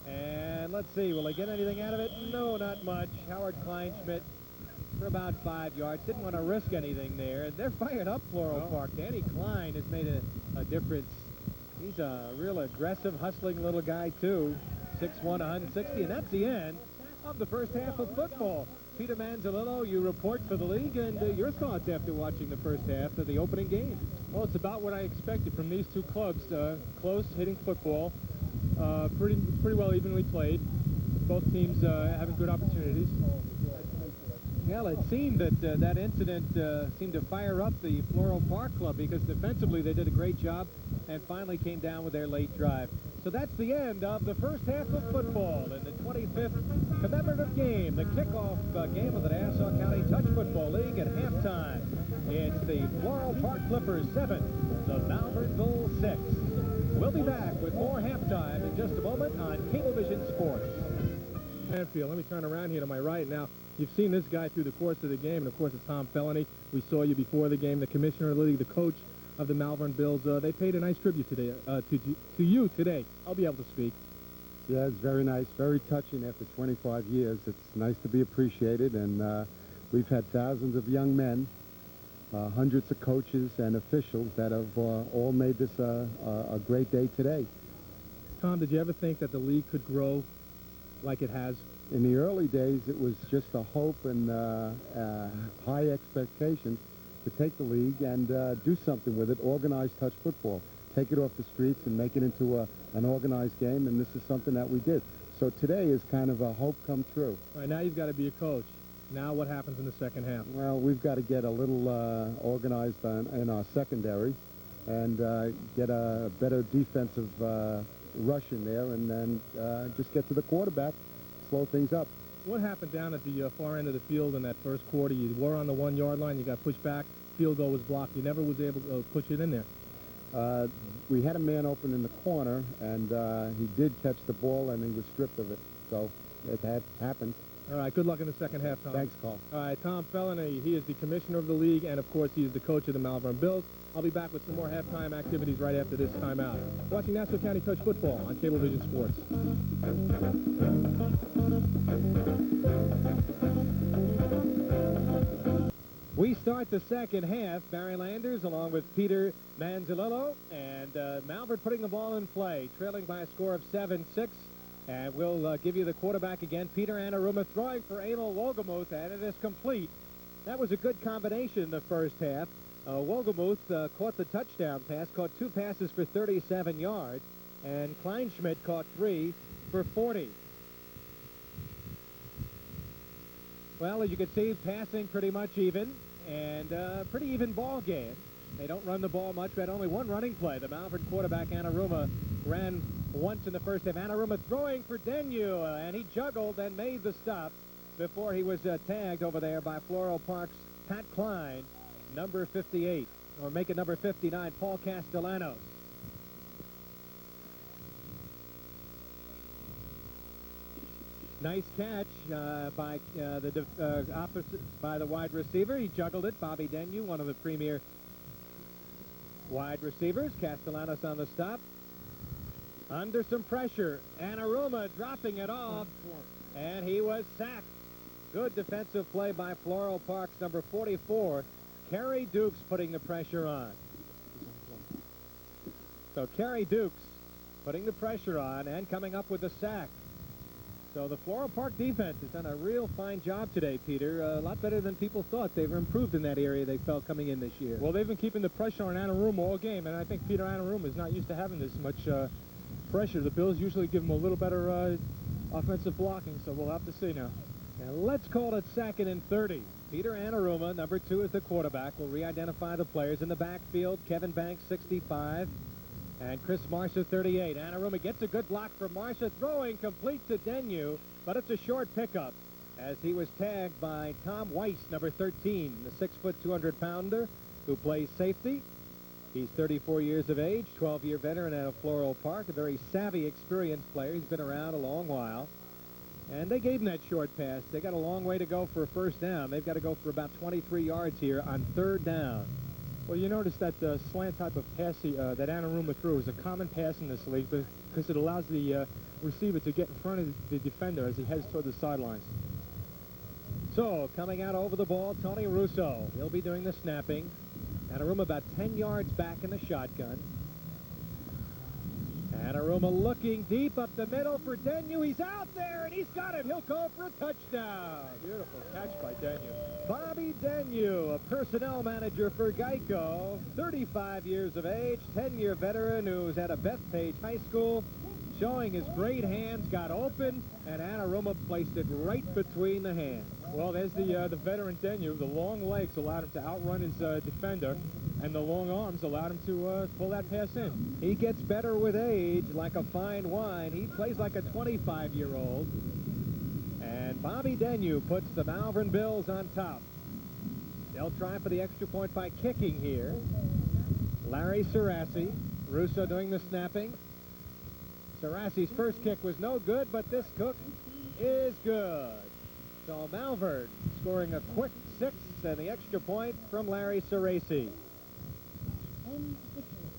And let's see, will they get anything out of it? No, not much. Howard Kleinschmidt for about 5 yards. Didn't want to risk anything there. And they're fired up, Floral Park. Danny Klein has made a difference. He's a real aggressive, hustling little guy, too. 6'1", 160, and that's the end of the first half of football. Peter Manzolillo, you report for the league, and your thoughts after watching the first half of the opening game. Well, it's about what I expected from these two clubs. Close, hitting football, pretty well evenly played. Both teams having good opportunities. Well, it seemed that that incident seemed to fire up the Floral Park Club because defensively they did a great job and finally came down with their late drive. So that's the end of the first half of football in the 25th commemorative game, the kickoff game of the Nassau County Touch Football League at halftime. It's the Floral Park Clippers 7, the Malvern Bulls 6. We'll be back with more halftime in just a moment on Cablevision Sports. Manfield, let me turn around here to my right now. You've seen this guy through the course of the game, and of course it's Tom Felony. We saw you before the game, the commissioner of the league, the coach of the Malvern Bills. They paid a nice tribute today to you today. I'll be able to speak. Yeah, it's very nice, very touching after 25 years. It's nice to be appreciated, and we've had thousands of young men, hundreds of coaches and officials that have all made this a great day today. Tom, did you ever think that the league could grow like it has? In the early days, it was just a hope and high expectations to take the league and do something with it, organized touch football, take it off the streets and make it into an organized game, and this is something that we did. So today is kind of a hope come true. All right, now you've got to be a coach. Now what happens in the second half? Well, we've got to get a little organized in our secondary and get a better defensive rush in there, and then just get to the quarterback, slow things up. What happened down at the far end of the field in that first quarter? You were on the 1 yard line, you got pushed back, field goal was blocked. You never was able to push it in there. We had a man open in the corner, and he did catch the ball, and he was stripped of it. So it had happened. All right, good luck in the second half, Tom. Thanks, Carl. All right, Tom Felony, he is the commissioner of the league, and of course he is the coach of the Malvern Bills. I'll be back with some more halftime activities right after this timeout. Watching Nassau County Touch Football on Cablevision Sports. We start the second half. Barry Landers along with Peter Manzolillo, and Malvern putting the ball in play, trailing by a score of 7-6. And we'll give you the quarterback again, Peter Anaruma, throwing for Emil Wolgemuth, and it is complete. That was a good combination in the first half. Wolgemuth caught the touchdown pass, caught 2 passes for 37 yards, and Kleinschmidt caught 3 for 40. Well, as you can see, passing pretty much even, and pretty even ball game. They don't run the ball much. We had only one running play. The Malvern quarterback, Anaruma, ran once in the first half. Anaruma throwing for Denyu, and he juggled and made the stop before he was tagged over there by Floral Park's Pat Klein, number 58, or make it number 59, Paul Castellanos. Nice catch by the wide receiver. He juggled it. Bobby Denyu, one of the premier wide receivers. Castellanos on the stop. Under some pressure, Anaruma dropping it off, and he was sacked. Good defensive play by Floral Park's number 44, Kerry Dukes, putting the pressure on. So Kerry Dukes putting the pressure on and coming up with the sack. So the Floral Park defense has done a real fine job today, Peter. A lot better than people thought. They've improved in that area they felt coming in this year. Well, they've been keeping the pressure on Anaruma all game, and I think Peter Anaruma is not used to having this much pressure. The Bills usually give him a little better offensive blocking, so we'll have to see now. And let's call it 2nd and 30. Peter Anaruma, number 2, is the quarterback. We'll re-identify the players in the backfield. Kevin Banks, 65, and Chris Marsha, 38. Anaruma gets a good block from Marsha, throwing complete to Denyu, but it's a short pickup as he was tagged by Tom Weiss, number 13, the 6-foot, 200-pounder who plays safety. He's 34 years of age, 12-year veteran out of Floral Park, a very savvy, experienced player. He's been around a long while. And they gave him that short pass. They got a long way to go for a first down. They've got to go for about 23 yards here on 3rd down. Well, you notice that slant type of pass that Anaruma threw is a common pass in this league because it allows the receiver to get in front of the defender as he heads toward the sidelines. So, coming out over the ball, Tony Russo. He'll be doing the snapping. Anaruma about 10 yards back in the shotgun. Anaruma looking deep up the middle for Denyu. He's out there, and he's got it. He'll go for a touchdown. Beautiful catch by Denyu. Bobby Denyu, a personnel manager for Geico, 35 years of age, 10-year veteran who's at a Bethpage High School, showing his great hands, got open, and Anaruma placed it right between the hands. Well, there's the veteran Denyu. The long legs allowed him to outrun his defender, and the long arms allowed him to pull that pass in. He gets better with age, like a fine wine. He plays like a 25-year-old. And Bobby Denyu puts the Malvern Bills on top. They'll try for the extra point by kicking here. Larry Sarassi, Russo doing the snapping. Sarassi's first kick was no good, but this kick is good. So Malvern scoring a quick 6 and the extra point from Larry Sarassi.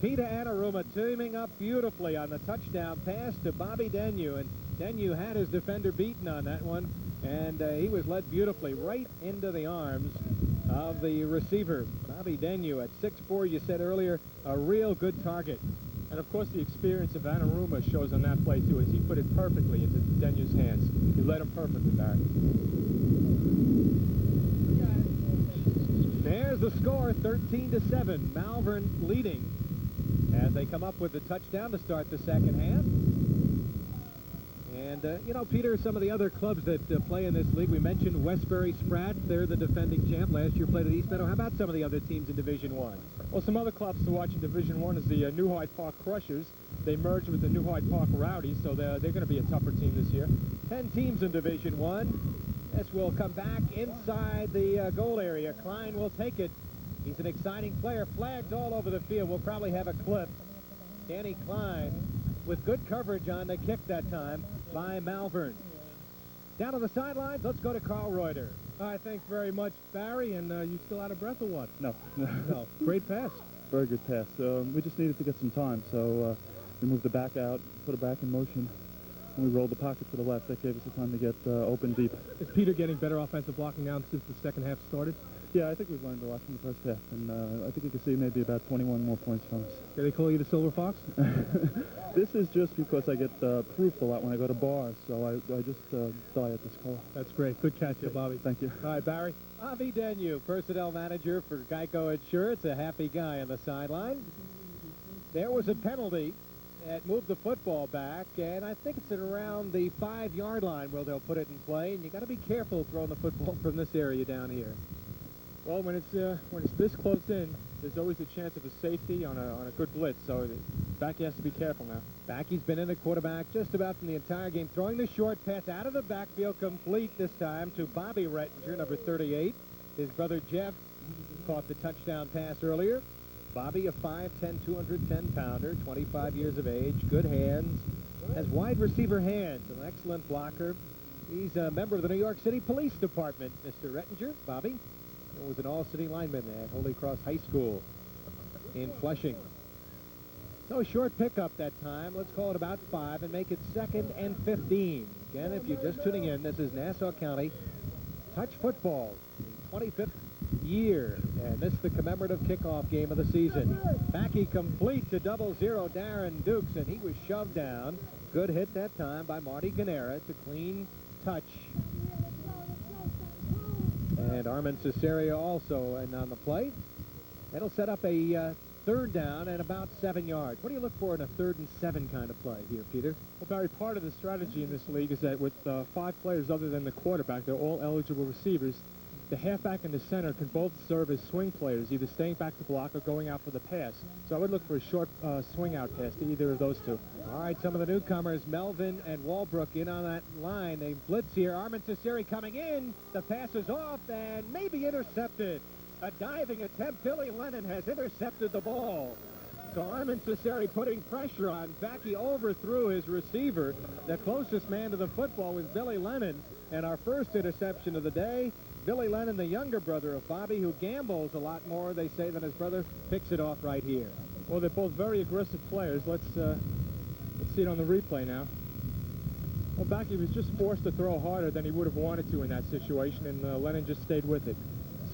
Peter Anaruma teaming up beautifully on the touchdown pass to Bobby Denyu, and Denyu had his defender beaten on that one, and he was led beautifully right into the arms of the receiver. Bobby Denyu at 6'4", you said earlier, a real good target. And of course the experience of Anaruma shows on that play too, as he put it perfectly into Denyu's hands. He led him perfectly, Barry. There's the score, 13-7. Malvern leading as they come up with the touchdown to start the second half. And, you know, Peter, some of the other clubs that play in this league, we mentioned Westbury Spratt. They're the defending champ. Last year played at East Meadow. How about some of the other teams in Division I? Well, some other clubs to watch in Division I is the New Hyde Park Crushers. They merged with the New Hyde Park Rowdies, so they're going to be a tougher team this year. 10 teams in Division I. This will come back inside the goal area. Klein will take it. He's an exciting player. Flags all over the field. We'll probably have a clip. Danny Klein with good coverage on the kick that time by Malvern. Down on the sidelines, let's go to Carl Reuter. All right, thanks very much, Barry. And you still out of breath or what? No. No. Great pass. Very good pass. We just needed to get some time, so we moved the back out, put it back in motion, and we rolled the pocket to the left. That gave us the time to get open deep. Is Peter getting better offensive blocking now since the second half started? Yeah, I think we've learned a lot from the first half, and I think you can see maybe about 21 more points from us. Do they call you the Silver Fox? This is just because I get proofed a lot when I go to bars, so I just die at this call. That's great. Good catch, Bobby. Thank you. All right, Barry. Bobby Denyu, personnel manager for Geico Insurance, a happy guy on the sideline. There was a penalty that moved the football back, and I think it's at around the 5-yard line where they'll put it in play, and you got to be careful throwing the football from this area down here. Well, when it's this close in, there's always a chance of a safety on a good blitz, so Backy has to be careful now. Backy's been in the quarterback just about from the entire game, throwing the short pass out of the backfield, complete this time to Bobby Rettinger, number 38. His brother Jeff caught the touchdown pass earlier. Bobby, a 5'10", 210-pounder, 25 years of age, good hands, has wide receiver hands, an excellent blocker. He's a member of the New York City Police Department, Mr. Rettinger. Bobby was an all-city lineman at Holy Cross High School in Flushing. So short pickup that time. Let's call it about 5 and make it 2nd and 15. Again, if you're just tuning in, this is Nassau County touch football, 25th year, and this is the commemorative kickoff game of the season. Backy complete to 00 Darren Dukes, and he was shoved down. Good hit that time by Marty Ganera. It's a clean touch. And Armin Cesario also on the play. That'll set up a 3rd down and about 7 yards. What do you look for in a 3rd and 7 kind of play here, Peter? Well, Barry, part of the strategy in this league is that with 5 players other than the quarterback, they're all eligible receivers. The halfback and the center can both serve as swing players, either staying back to block or going out for the pass. So I would look for a short swing-out pass to either of those two. All right, some of the newcomers, Melvin and Walbrook, in on that line. They blitz here. Armin Cesari coming in. The pass is off and maybe intercepted. A diving attempt. Billy Lennon has intercepted the ball. So Armin Cesari putting pressure on. Backy overthrew his receiver. The closest man to the football was Billy Lennon. And our first interception of the day, Billy Lennon, the younger brother of Bobby, who gambles a lot more, they say, than his brother, picks it off right here. Well, they're both very aggressive players. Let's see it on the replay now. Well, Backy was just forced to throw harder than he would have wanted to in that situation, and Lennon just stayed with it.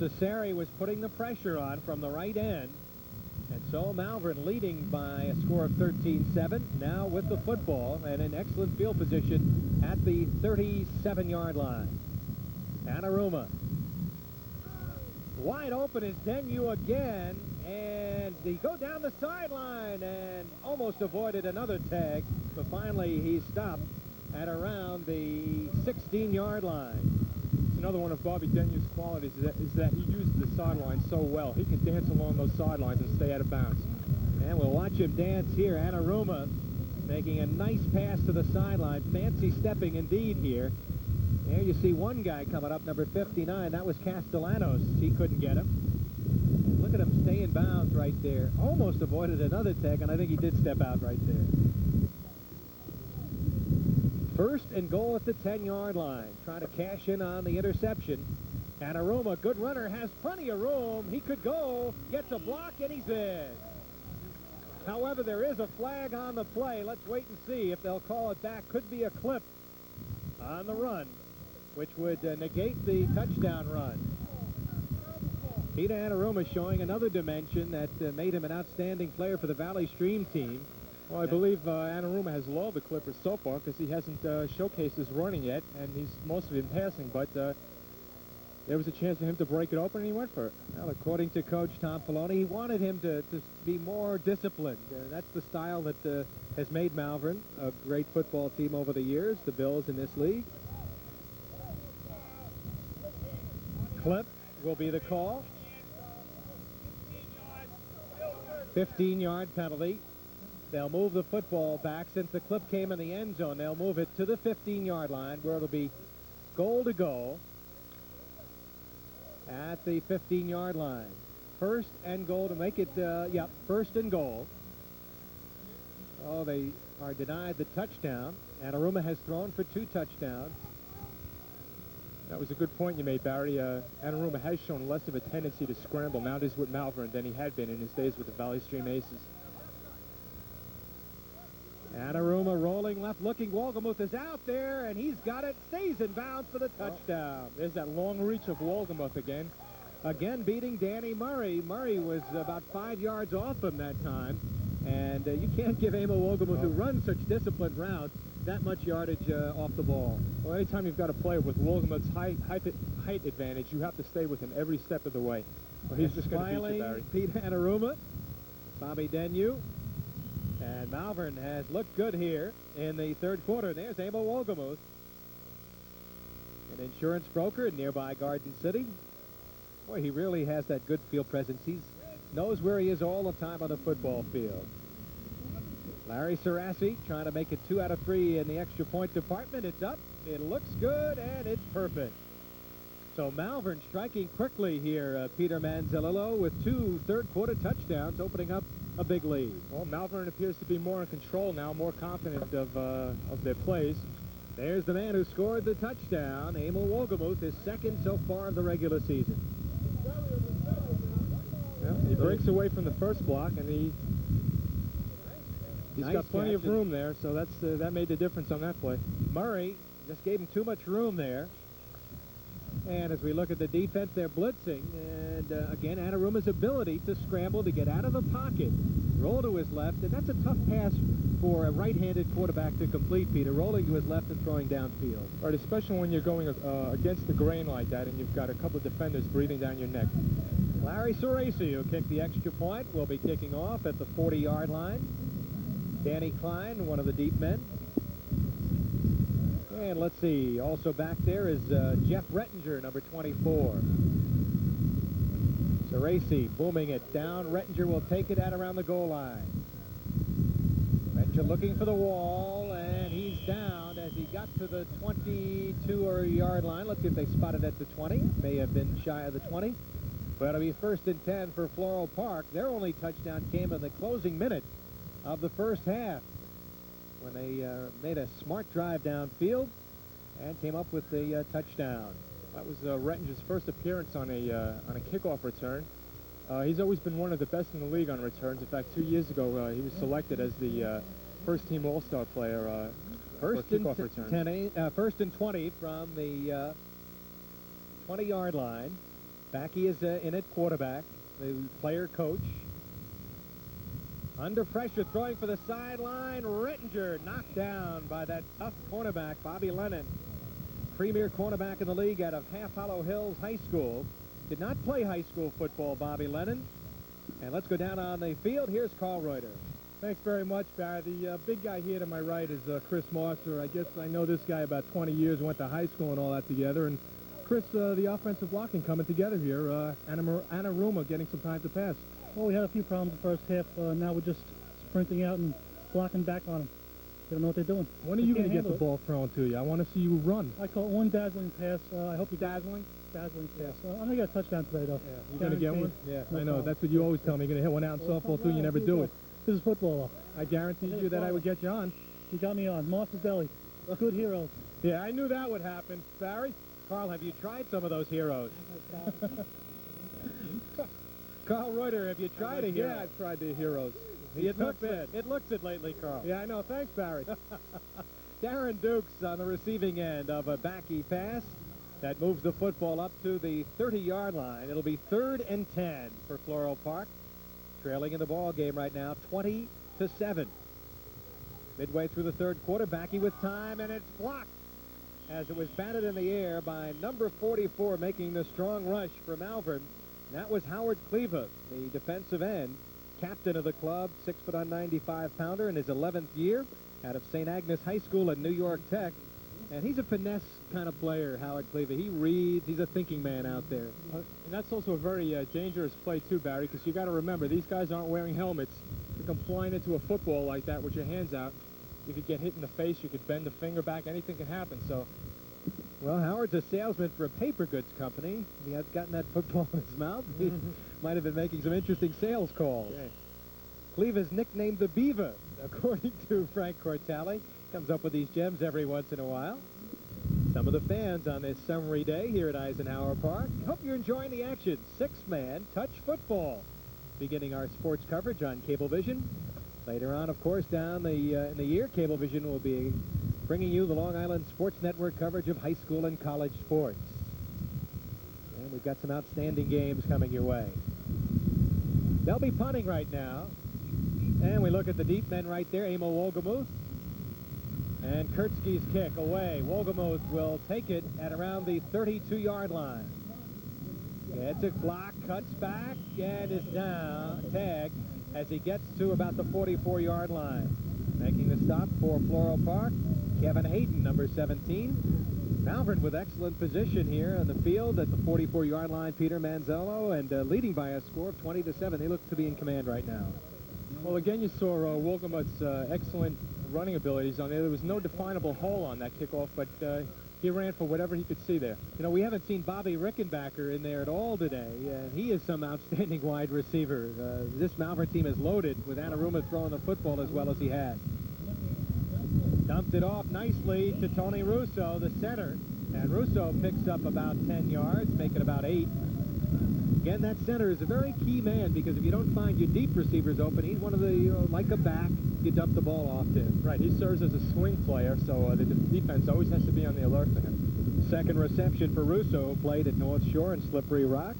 Cesari was putting the pressure on from the right end. And so Malvern leading by a score of 13-7, now with the football and in excellent field position at the 37-yard line. Anaruma. Wide open is Denyu again, and they go down the sideline and almost avoided another tag, but finally he stopped at around the 16-yard line. It's another one of Bobby Denyu's qualities is that he uses the sideline so well. He can dance along those sidelines and stay out of bounds. And we'll watch him dance here. Anaruma making a nice pass to the sideline. Fancy stepping indeed here. There you see one guy coming up, number 59. That was Castellanos. He couldn't get him. And look at him stay in bounds right there. Almost avoided another tag, and I think he did step out right there. First and goal at the 10-yard line. Trying to cash in on the interception. Anaruma, good runner, has plenty of room. He could go, gets a block, and he's in. However, there is a flag on the play. Let's wait and see if they'll call it back. Could be a clip on the run, which would negate the touchdown run. Peter Anaruma showing another dimension that made him an outstanding player for the Valley Stream team. Well, I believe Anaruma has lulled the Clippers so far because he hasn't showcased his running yet, and he's mostly been passing, but there was a chance for him to break it open, and he went for it. Well, according to Coach Tom Filoni, he wanted him to be more disciplined. That's the style that has made Malvern a great football team over the years, the Bills in this league. Clip will be the call. 15-yard penalty. They'll move the football back. Since the clip came in the end zone, they'll move it to the 15-yard line where it'll be goal to goal at the 15-yard line. First and goal to make it, first and goal. Oh, they are denied the touchdown. Anaruma has thrown for 2 touchdowns. That was a good point you made, Barry. Anaruma has shown less of a tendency to scramble now with Malvern than he had been in his days with the Valley Stream Aces. Anaruma rolling left, looking. Wolgemuth is out there, and he's got it. Stays in bounds for the touchdown. There's that long reach of Wolgemuth again. Again beating Danny Murray. Murray was about 5 yards off him that time. And you can't give Emil Wolgemuth, who runs such disciplined routes, that much yardage off the ball. Well, anytime you've got a player with Wolgemuth's height advantage, you have to stay with him every step of the way. Well, he's just going to beat you, Barry. Pete Anaruma, Bobby Denyu. And Malvern has looked good here in the third quarter. There's Emil Wolgemuth, an insurance broker in nearby Garden City. Boy, he really has that good field presence. He knows where he is all the time on the football field. Larry Sarassi trying to make it 2 out of 3 in the extra point department. It's up, it looks good, and it's perfect. So Malvern striking quickly here, Peter Manzalillo, with 2 third-quarter touchdowns, opening up a big lead. Well, Malvern appears to be more in control now, more confident of their plays. There's the man who scored the touchdown, Emil Wolgemuth, his second so far of the regular season. Well, he breaks away from the first block, and he's Nice got plenty of catch. room there, so that made the difference on that play. Murray just gave him too much room there. And as we look at the defense, they're blitzing. And again, Anaruma's ability to scramble, to get out of the pocket, roll to his left. And that's a tough pass for a right-handed quarterback to complete, Peter, rolling to his left and throwing downfield. Right, especially when you're going against the grain like that and you've got a couple of defenders breathing down your neck. Larry Soresi, who kicked the extra point, will be kicking off at the 40-yard line. Danny Klein, one of the deep men. And let's see, also back there is Jeff Rettinger, number 24. Soresi booming it down. Rettinger will take it at around the goal line. Rettinger looking for the wall, and he's down as he got to the 22-yard line. Let's see if they spot it at the 20. May have been shy of the 20. But it'll be 1st and 10 for Floral Park. Their only touchdown came in the closing minute of the first half, when they made a smart drive downfield and came up with the touchdown. That was Rettinger's first appearance on a kickoff return. He's always been one of the best in the league on returns. In fact, 2 years ago, he was selected as the first-team All-Star player for kickoff returns. First and 20 from the 20-yard line. Back he is in at quarterback, the player coach. Under pressure, throwing for the sideline. Rettinger knocked down by that tough cornerback, Bobby Lennon. Premier cornerback in the league out of Half Hollow Hills High School. Did not play high school football, Bobby Lennon. And let's go down on the field. Here's Carl Reuter. Thanks very much, Barry. The big guy here to my right is Chris Marster. I guess I know this guy about 20 years, went to high school and all that together. And Chris, the offensive blocking coming together here. Anna Ruma getting some time to pass. Well, we had a few problems the first half. Now we're just sprinting out and blocking back on them. They don't know what they're doing. When are you going to get the ball thrown to you? I want to see you run. I call it one dazzling pass. I hope you're dazzling. Dazzling pass. I'm going to get a touchdown today, though. Yeah. You're going to get one? Yeah, no I know. problem. That's what you always tell me. You're going to hit one out in softball, too. You never do it. This is football, I guaranteed you that I would get you on. You got me on. Martha's Deli. Good heroes. Yeah, I knew that would happen. Barry? Carl, have you tried some of those heroes? Carl Reuter, have you tried a hero? Yeah, I've tried the heroes. It looks it lately, Carl. Yeah, I know. Thanks, Barry. Darren Dukes on the receiving end of a backy pass that moves the football up to the 30-yard line. It'll be 3rd and 10 for Floral Park. Trailing in the ball game right now, 20-7. Midway through the third quarter, backy with time, and it's blocked as it was batted in the air by number 44, making the strong rush for Malvern. That was Howard Cleva, the defensive end, captain of the club, 6' 95-pounder in his 11th year out of St. Agnes High School at New York Tech. And he's a finesse kind of player, Howard Cleva. He reads. He's a thinking man out there. And that's also a very dangerous play, too, Barry, because you got to remember, these guys aren't wearing helmets. You come flying into a football like that with your hands out. You could get hit in the face. You could bend the finger back. Anything can happen. So, well, Howard's a salesman for a paper goods company. He had gotten that football in his mouth. He might have been making some interesting sales calls. yeah. Cleva's nicknamed the Beaver, according to Frank Cortale. Comes up with these gems every once in a while. Some of the fans on this summery day here at Eisenhower Park. Hope you're enjoying the action. 6-man touch football. Beginning our sports coverage on Cablevision. Later on, of course, down in the year, Cablevision will be bringing you the Long Island Sports Network coverage of high school and college sports. And we've got some outstanding games coming your way. They'll be punting right now. And we look at the deep men right there, Emil Wolgemuth. And Kurtzky's kick away. Wolgemuth will take it at around the 32-yard line. Gets it blocked, cuts back, and is down, tagged, as he gets to about the 44-yard line. Making the stop for Floral Park, Kevin Hayden, number 17. Malvern with excellent position here on the field at the 44-yard line, Peter Manzello, and leading by a score of 20-7. They look to be in command right now. Well, again, you saw Wolgemuth's excellent running abilities on there. There was no definable hole on that kickoff, but he ran for whatever he could see there. You know, we haven't seen Bobby Rickenbacker in there at all today, and he is some outstanding wide receiver. This Malvern team is loaded with Anaruma throwing the football as well as he had. Dumped it off nicely to Tony Russo, the center, and Russo picks up about 10 yards, making about 8. Again, that center is a very key man, because if you don't find your deep receivers open, he's one of the, like a back, you dump the ball off to him. Right, he serves as a swing player, so the defense always has to be on the alert for him. Second reception for Russo, played at North Shore and Slippery Rock.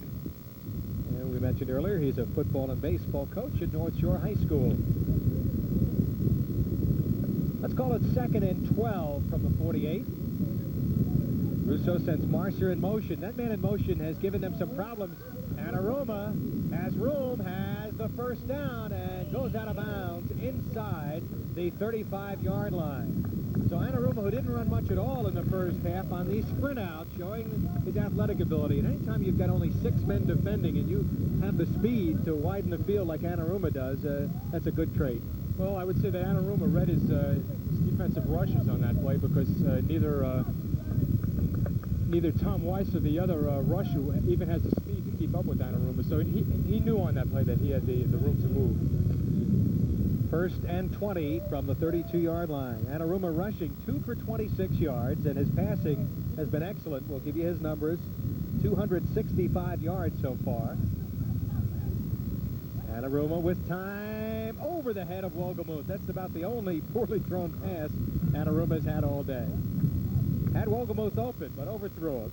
And we mentioned earlier, he's a football and baseball coach at North Shore High School. Let's call it 2nd and 12 from the 48. Russo sends Marcer in motion. That man in motion has given them some problems. Anaruma has room, has the first down, and goes out of bounds inside the 35-yard line. So Anaruma, who didn't run much at all in the first half, on the sprint out, showing his athletic ability. And anytime you've got only 6 men defending and you have the speed to widen the field like Anaruma does, that's a good trait. Well, I would say that Anaruma read his defensive rushes on that play, because neither Tom Weiss or the other rusher even has the speed to keep up with Anaruma. So he knew on that play that he had the room to move. 1st and 20 from the 32-yard line. Anaruma rushing 2 for 26 yards, and his passing has been excellent. We'll give you his numbers. 265 yards so far. Anaruma with time over the head of Wolgemuth. That's about the only poorly thrown pass Anaruma's had all day. Had Wolgemuth open, but overthrew him.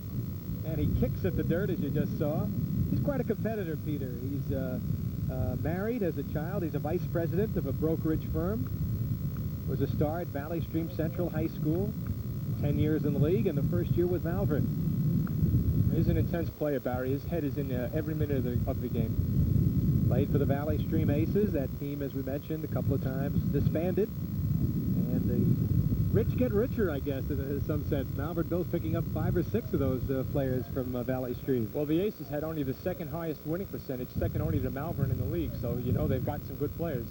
And he kicks at the dirt, as you just saw. He's quite a competitor, Peter. He's Married as a child. He's a vice president of a brokerage firm. Was a star at Valley Stream Central High School. 10 years in the league, and the first year with Malvern. He's an intense player, Barry. His head is in every minute of the game. Played for the Valley Stream Aces. That team, as we mentioned a couple of times, disbanded. And the rich get richer, I guess, in some sense. Malvern both picking up 5 or 6 of those players from Valley Stream. Well, the Aces had only the second highest winning percentage, second only to Malvern in the league, so you know they've got some good players.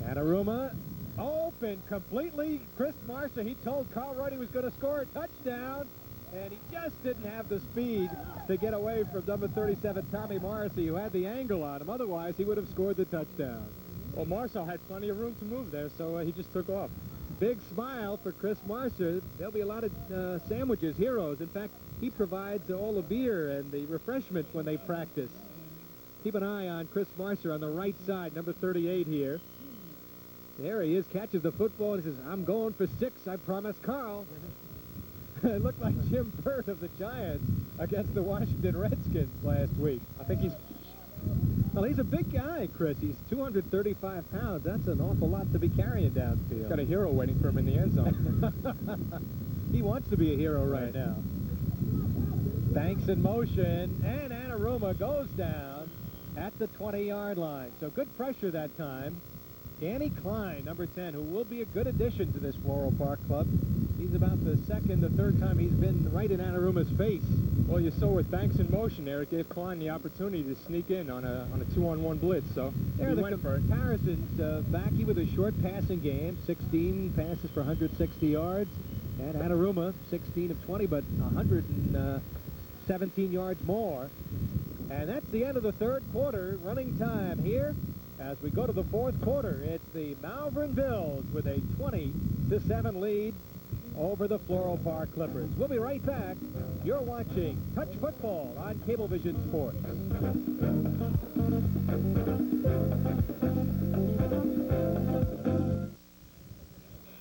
Anaruma open completely. Chris Marcia, he told Carl Wright he was going to score a touchdown, and he just didn't have the speed to get away from number 37, Tommy Morrissey, who had the angle on him. Otherwise, he would have scored the touchdown. Well, Marshall had plenty of room to move there, so he just took off. Big smile for Chris Marcia. There'll be a lot of sandwiches, heroes. In fact, he provides all the beer and the refreshments when they practice. Keep an eye on Chris Marcia on the right side, number 38 here. There he is, catches the football, and he says, I'm going for 6, I promise Carl. It looked like Jim Burt of the Giants against the Washington Redskins last week. I think he's a big guy, Chris. He's 235 pounds. That's an awful lot to be carrying downfield. got a hero waiting for him in the end zone. He wants to be a hero right now. Banks in motion, and Anaruma goes down at the 20-yard line. So good pressure that time. Danny Klein, number 10, who will be a good addition to this Floral Park club. He's about the third time he's been right in Anaruma's face. Well, you saw with Banks in motion there, it gave Klein the opportunity to sneak in on a 2-on-1 blitz, so there he the went for it. comparisons. Backy with a short passing game, 16 passes for 160 yards, and Anaruma, 16 of 20, but 117 yards more. And that's the end of the third quarter. Running time here. As we go to the fourth quarter, it's the Malvern Bills with a 20-7 lead over the Floral Park Clippers. We'll be right back. You're watching Touch Football on Cablevision Sports.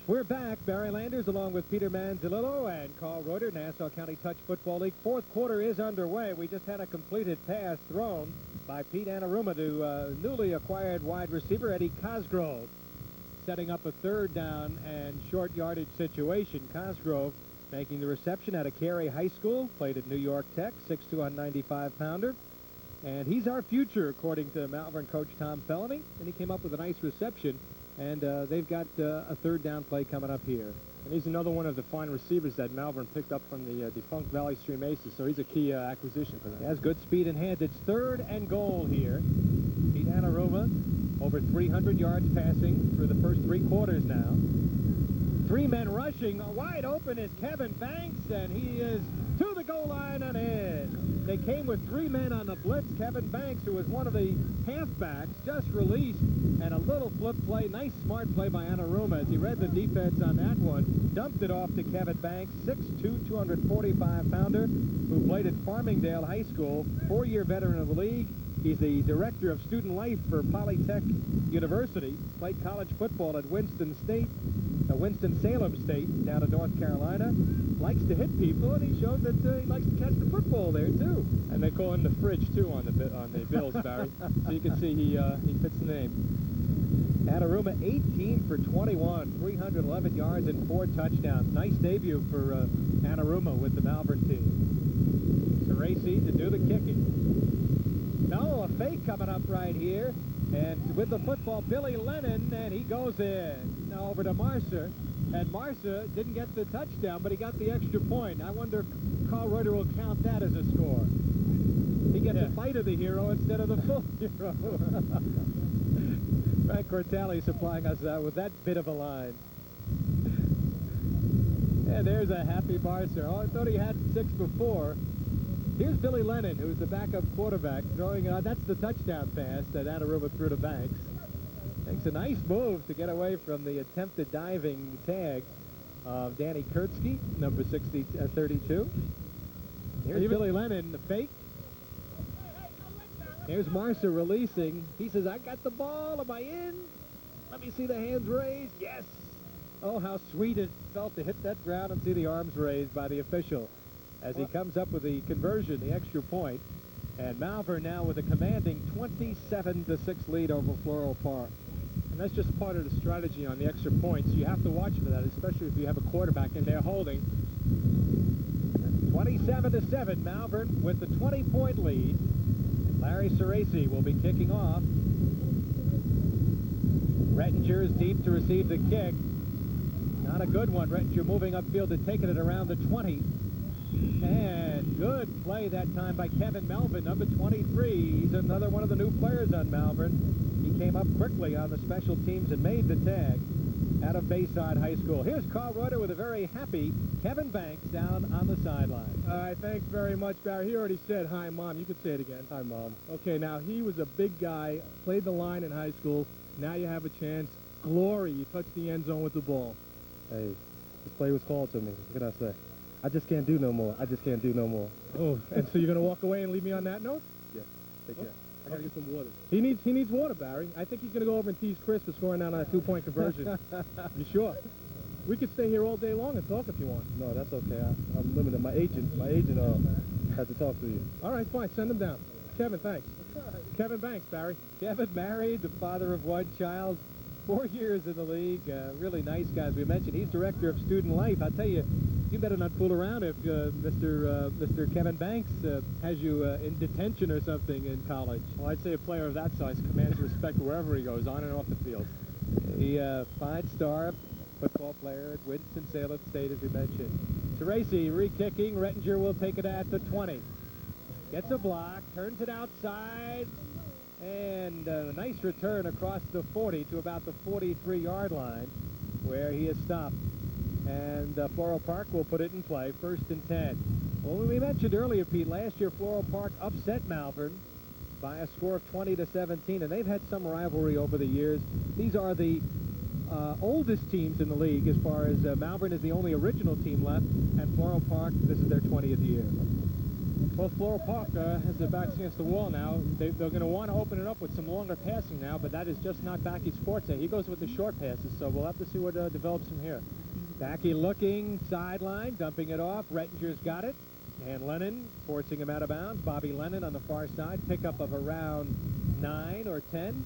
We're back. Barry Landers along with Peter Manzanillo and Carl Reuter, Nassau County Touch Football League. Fourth quarter is underway. We just had a completed pass thrown by Pete Anaruma to newly acquired wide receiver Eddie Cosgrove, setting up a third down and short yardage situation. Cosgrove making the reception out of Carey High School, played at New York Tech, 6'2", 195-pounder. And he's our future, according to Malvern coach Tom Felony. And he came up with a nice reception. And they've got a third down play coming up here. And he's another one of the fine receivers that Malvern picked up from the defunct Valley Stream Aces, so he's a key acquisition for them. He has good speed in hands. It's third and goal here. Pete Anaruma, over 300 yards passing through the first 3 quarters now. 3 men rushing. Wide open is Kevin Banks, and he is to the goal line and in. They came with 3 men on the blitz. Kevin Banks, who was one of the halfbacks, just released, and a little flip play. Nice, smart play by Anaruma as he read the defense on that one. Dumped it off to Kevin Banks, 6'2", 245-pounder, who played at Farmingdale High School, 4-year veteran of the league. He's the director of student life for Polytech University. Played college football at Winston-Salem State down in North Carolina. Likes to hit people, and he showed that he likes to catch the football there, too. And they call him the fridge, too, on the Bills, Barry. So you can see he fits the name. Anaruma, 18 for 21, 311 yards and 4 touchdowns. Nice debut for Anaruma with the Malvern team. Ceresi to do the kicking. No, a fake coming up right here. And with the football, Billy Lennon, and he goes in. Now over to Marcia. And Marcia didn't get the touchdown, but he got the extra point. I wonder if Carl Reuter will count that as a score. He gets a fight of the hero instead of the full hero. Frank Cortelli supplying us with that bit of a line. And there's a happy Marcia. Oh, I thought he had 6 before. Here's Billy Lennon, who's the backup quarterback, throwing, that's the touchdown pass that Anaruma threw to Banks. Makes a nice move to get away from the attempted diving tag of Danny Kurtzke, number 32. Here's Billy Lennon, the fake. Here's Marcia releasing. He says, I got the ball. Am I in? Let me see the hands raised. Yes. Oh, how sweet it felt to hit that ground and see the arms raised by the official as he comes up with the conversion, the extra point. And Malvern now with a commanding 27-6 lead over Floral Park. And that's just part of the strategy on the extra points. You have to watch for that, especially if you have a quarterback in there holding. 27-7, Malvern with the 20-point lead. And Larry Ceresi will be kicking off. Rettinger is deep to receive the kick. Not a good one. Rettinger moving upfield and taking it around the 20. And good play that time by Kevin Melvin, number 23. He's another one of the new players on Malvern. He came up quickly on the special teams and made the tag out of Bayside High School. Here's Carl Reuter with a very happy Kevin Banks down on the sideline. All right, thanks very much, Barry. He already said, hi, Mom. You could say it again. Hi, Mom. Okay, now, he was a big guy, played the line in high school. Now you have a chance. Glory, you touched the end zone with the ball. Hey, the play was called to me. What can I say? I just can't do no more. I just can't do no more. Oh, and so you're going to walk away and leave me on that note? Yeah, take care. I got to get some water. He needs water, Barry. I think he's going to go over and tease Chris for scoring down on a two-point conversion. You sure? We could stay here all day long and talk if you want. No, that's okay. I'm limited. My agent has to talk to you. All right, fine. Send him down. Kevin, thanks. Kevin Banks, Barry. Kevin married, the father of one child, 4 years in the league. Really nice guy, as we mentioned. He's director of student life. I'll tell you, you better not fool around if Mr. Kevin Banks has you in detention or something in college. Well, I'd say a player of that size commands respect wherever he goes, on and off the field. A five-star football player at Winston-Salem State, as we mentioned. Ceresi re-kicking. Rettinger will take it at the 20. Gets a block, turns it outside, and a nice return across the 40 to about the 43-yard line, where he is stopped. And Floral Park will put it in play, 1st and 10. Well, we mentioned earlier, Pete, last year Floral Park upset Malvern by a score of 20-17, and they've had some rivalry over the years. These are the oldest teams in the league, as far as Malvern is the only original team left, and Floral Park, this is their 20th year. Well, Floral Park has their backs against the wall now. They're going to want to open it up with some longer passing now, but that is just not Backy's forte. He goes with the short passes, so we'll have to see what develops from here. Backy looking, sideline, dumping it off. Rettinger's got it. And Lennon forcing him out of bounds. Bobby Lennon on the far side. Pickup of around 9 or 10.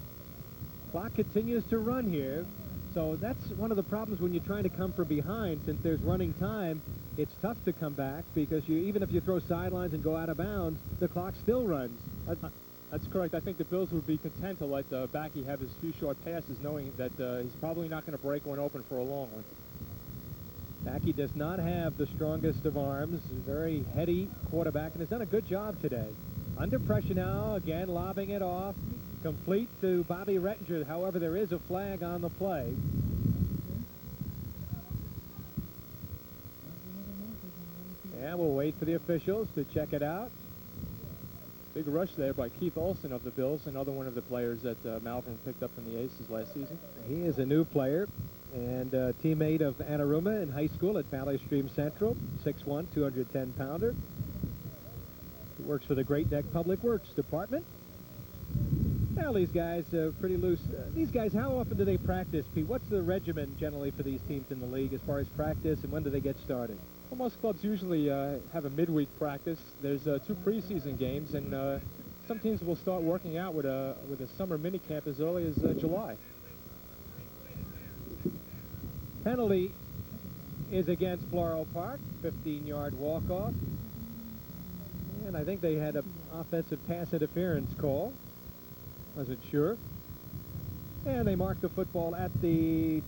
Clock continues to run here. So that's one of the problems when you're trying to come from behind. Since there's running time, it's tough to come back because even if you throw sidelines and go out of bounds, the clock still runs. That's correct. I think the Bills would be content to let Backy have his few short passes, knowing that he's probably not going to break one open for a long one. Backy does not have the strongest of arms. A very heady quarterback, and has done a good job today. Under pressure now, again lobbing it off. Complete to Bobby Rettinger. However, there is a flag on the play. And we'll wait for the officials to check it out. Big rush there by Keith Olson of the Bills, another one of the players that Malvern picked up from the Aces last season. He is a new player and a teammate of Anaruma in high school at Valley Stream Central, 6'1", 210-pounder. He works for the Great Neck Public Works Department. Well, these guys are pretty loose. These guys, how often do they practice, Pete? What's the regimen generally for these teams in the league as far as practice, and when do they get started? Well, most clubs usually have a midweek practice. There's 2 preseason games, and some teams will start working out with a summer minicamp as early as July. Penalty is against Floral Park, 15-yard walk-off. And I think they had an offensive pass interference call. Wasn't sure. And they marked the football at the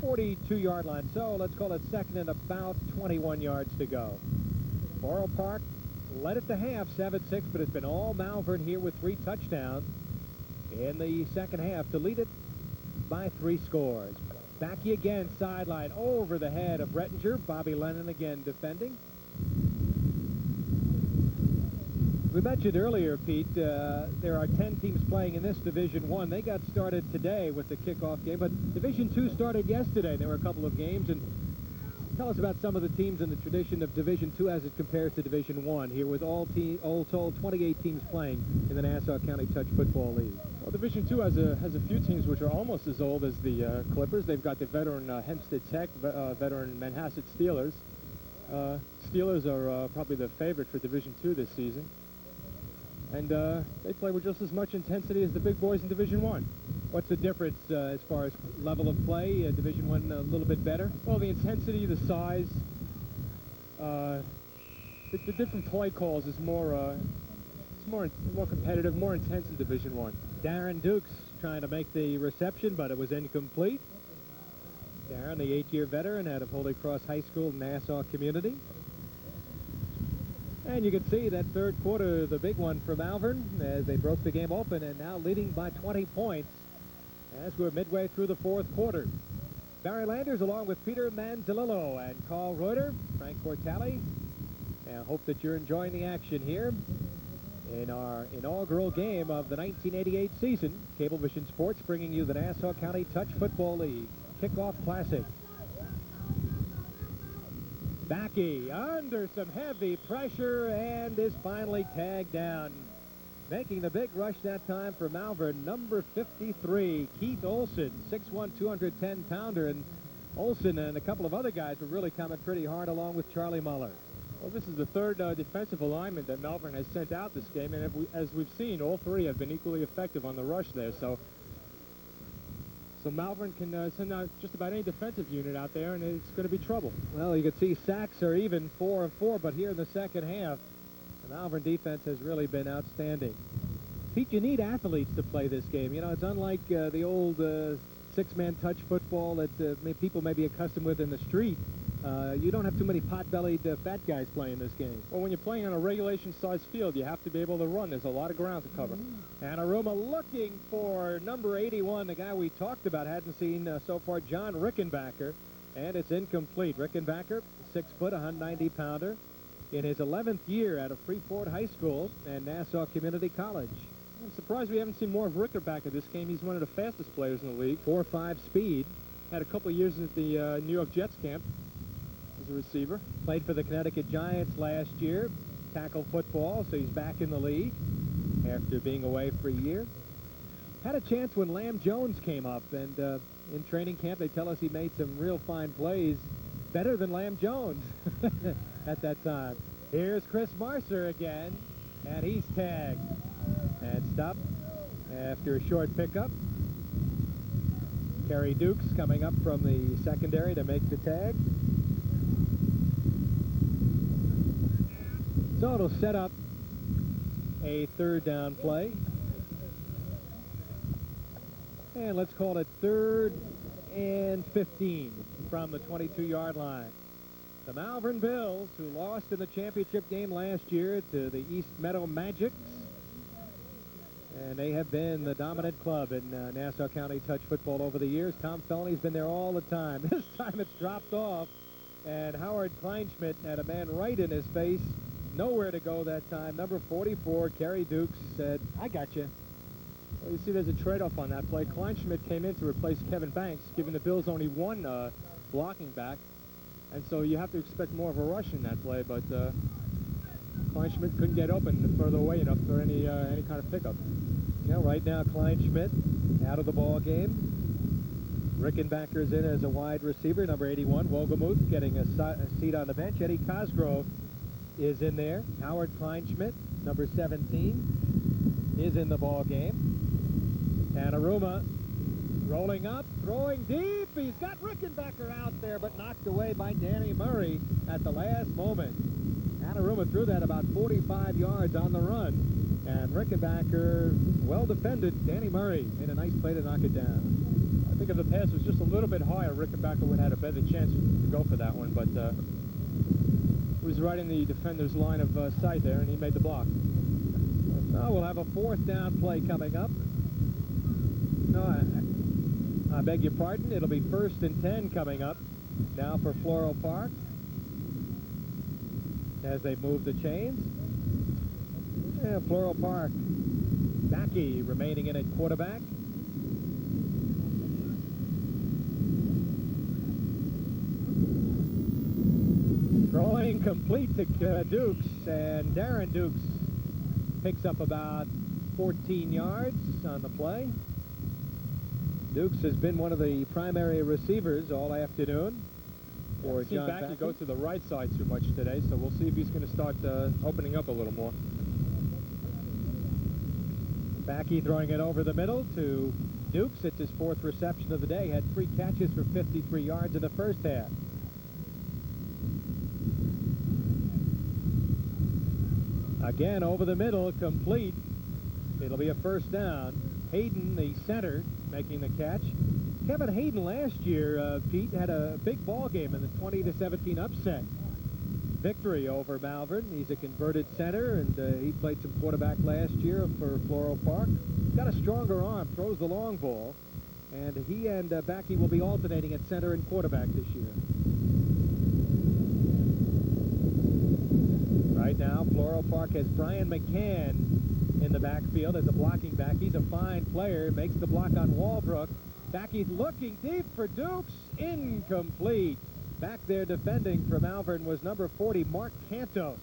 42-yard line. So let's call it 2nd and about 21 yards to go. Floral Park led it to half, 7-6, but it's been all Malvern here with 3 touchdowns in the second half to lead it by 3 scores. Backy again, sideline over the head of Rettinger. Bobby Lennon again defending. We mentioned earlier, Pete, there are 10 teams playing in this Division I. They got started today with the kickoff game, but Division II started yesterday. There were a couple of games, and tell us about some of the teams in the tradition of Division II as it compares to Division I here with all told 28 teams playing in the Nassau County Touch Football League. Well, Division II has a few teams which are almost as old as the Clippers. They've got the veteran Hempstead Tech, veteran Manhasset Steelers. Steelers are probably the favorite for Division II this season. And they play with just as much intensity as the big boys in Division I. What's the difference as far as level of play? Division I a little bit better? Well, the intensity, the size, the different play calls is more, it's more competitive, more intense in Division I. Darren Dukes trying to make the reception, but it was incomplete. Darren, the 8-year veteran out of Holy Cross High School, Nassau community. And you can see that third quarter, the big one for Malvern, as they broke the game open and now leading by 20 points as we're midway through the fourth quarter. Barry Landers along with Peter Manzalillo and Carl Reuter, Frank Cortali. And I hope that you're enjoying the action here in our inaugural game of the 1988 season. Cablevision Sports bringing you the Nassau County Touch Football League Kickoff Classic. Backey under some heavy pressure and is finally tagged down. Making the big rush that time for Malvern, number 53, Keith Olson, 6'1", 210-pounder. And Olson and a couple of other guys were really coming pretty hard along with Charlie Muller. Well, this is the third defensive alignment that Malvern has sent out this game, and as we've seen, all three have been equally effective on the rush there. So Malvern can send out just about any defensive unit out there, and it's going to be trouble. Well, you can see sacks are even 4-4, but here in the second half, the Malvern defense has really been outstanding. Pete, you need athletes to play this game. You know, it's unlike the old six-man touch football that people may be accustomed with in the street. You don't have too many pot-bellied fat guys playing this game. Well, when you're playing on a regulation-sized field, you have to be able to run. There's a lot of ground to cover. Anaruma looking for number 81, the guy we talked about, hadn't seen so far, John Rickenbacker, and it's incomplete. Rickenbacker, 6 foot, 190-pounder, in his 11th year out of Freeport High School and Nassau Community College. I'm surprised we haven't seen more of Rickenbacker this game. He's one of the fastest players in the league. 4.5 speed. Had a couple of years at the New York Jets camp as a receiver. Played for the Connecticut Giants last year. Tackle football, so he's back in the league after being away for a year. Had a chance when Lamb Jones came up, and in training camp they tell us he made some real fine plays, better than Lamb Jones at that time. Here's Chris Marcer again, and he's tagged and stopped after a short pickup. Kerry Dukes coming up from the secondary to make the tag. So it'll set up a third down play. And let's call it 3rd and 15 from the 22-yard line. The Malvern Bills, who lost in the championship game last year to the East Meadow Magics, and they have been the dominant club in Nassau County touch football over the years. Tom Felony's been there all the time. This time it's dropped off, and Howard Kleinschmidt had a man right in his face. Nowhere to go that time. Number 44, Kerry Dukes, said, "I got you." Well, you see there's a trade-off on that play. Kleinschmidt came in to replace Kevin Banks, giving the Bills only one blocking back. And so you have to expect more of a rush in that play, but Kleinschmidt couldn't get open further away enough for any kind of pickup. Yeah, right now Kleinschmidt out of the ball game. Rickenbacker's in as a wide receiver, number 81. Wogelmuth getting a seat on the bench. Eddie Cosgrove is in there. Howard Kleinschmidt, number 17, is in the ball game. Anaruma rolling up, throwing deep. He's got Rickenbacker out there, but knocked away by Danny Murray at the last moment. Anaruma threw that about 45 yards on the run. And Rickenbacker, well defended. Danny Murray made a nice play to knock it down. I think if the pass was just a little bit higher, Rickenbacker would have had a better chance to go for that one, but he was right in the defender's line of sight there, and he made the block. So we'll have a 4th down play coming up. No, I beg your pardon. It'll be 1st and 10 coming up now for Floral Park as they move the chains. Yeah, Floral Park. Backey remaining in at quarterback. Throwing complete to Dukes, and Darren Dukes picks up about 14 yards on the play. Dukes has been one of the primary receivers all afternoon for John Backey Backey. go to the right side too much today, so we'll see if he's going to start opening up a little more. Backey throwing it over the middle to Dukes. It's his 4th reception of the day. Had 3 catches for 53 yards in the first half. Again, over the middle, complete. It'll be a first down. Hayden, the center, making the catch. Kevin Hayden last year, Pete, had a big ball game in the 20-17 upset victory over Malvern. He's a converted center, and he played some quarterback last year for Floral Park. Got a stronger arm, throws the long ball, and he and Backey will be alternating at center and quarterback this year. Right now, Floral Park has Brian McCann in the backfield as a blocking back. He's a fine player, makes the block on Walbrook. Backey's looking deep for Dukes, incomplete. Back there defending for Malvern was number 40, Mark Cantos.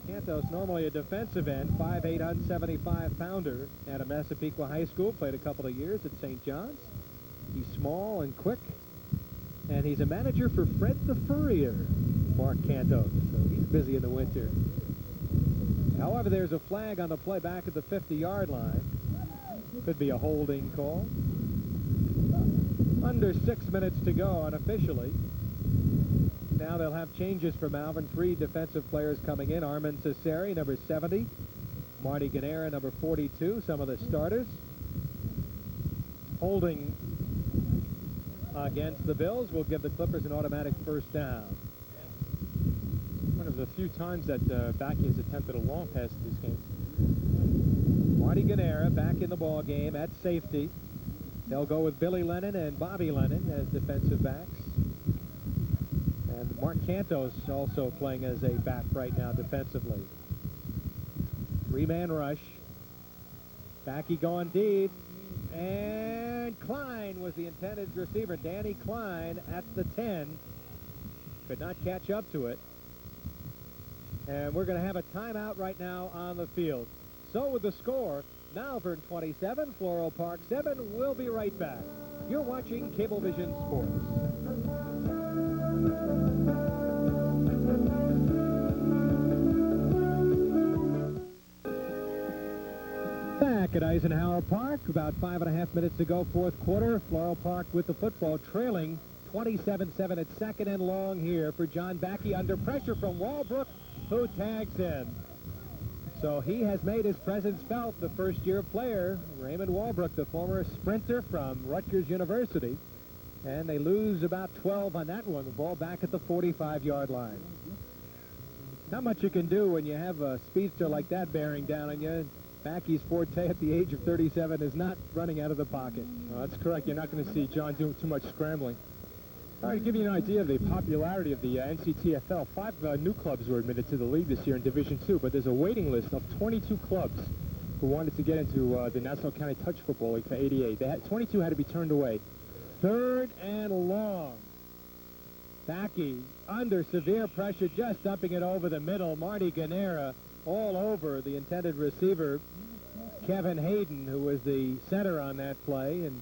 Cantos, normally a defensive end, 5'8", 175-pounder, at a Massapequa High School, played a couple of years at St. John's. He's small and quick, and he's a manager for Fred the Furrier, Mark Cantos, so he's busy in the winter. However, there's a flag on the play back at the 50-yard line. Could be a holding call. Under 6 minutes to go unofficially. Now they'll have changes for Malvern. 3 defensive players coming in. Armin Cesari, number 70. Marty Ganera, number 42. Some of the starters. Holding against the Bills will give the Clippers an automatic first down. One of the few times that Backey has attempted a long pass in this game. Marty Ganera back in the ball game at safety. They'll go with Billy Lennon and Bobby Lennon as defensive backs. And Mark Cantos also playing as a back right now defensively. 3-man rush. Backey going deep. And Klein was the intended receiver. Danny Klein at the 10. Could not catch up to it. And we're going to have a timeout right now on the field. So with the score, Malvern 27, Floral Park 7. We'll be right back. You're watching Cablevision Sports. Back at Eisenhower Park, about 5.5 minutes to go, 4th quarter. Floral Park with the football, trailing 27-7 at 2nd and long here for John Backey under pressure from Walbrook, who tags him. So he has made his presence felt, the first-year player, Raymond Walbrook, the former sprinter from Rutgers University. And they lose about 12 on that one, the ball back at the 45-yard line. Not much you can do when you have a speedster like that bearing down on you. Backey's forte at the age of 37 is not running out of the pocket. That's correct. You're not going to see John doing too much scrambling. All right, to give you an idea of the popularity of the NCTFL, 5 new clubs were admitted to the league this year in Division II, but there's a waiting list of 22 clubs who wanted to get into the Nassau County Touch Football League for 88. 22 had to be turned away. 3rd and long. Backey under severe pressure, just dumping it over the middle. Marty Ganera all over the intended receiver, Kevin Hayden, who was the center on that play. And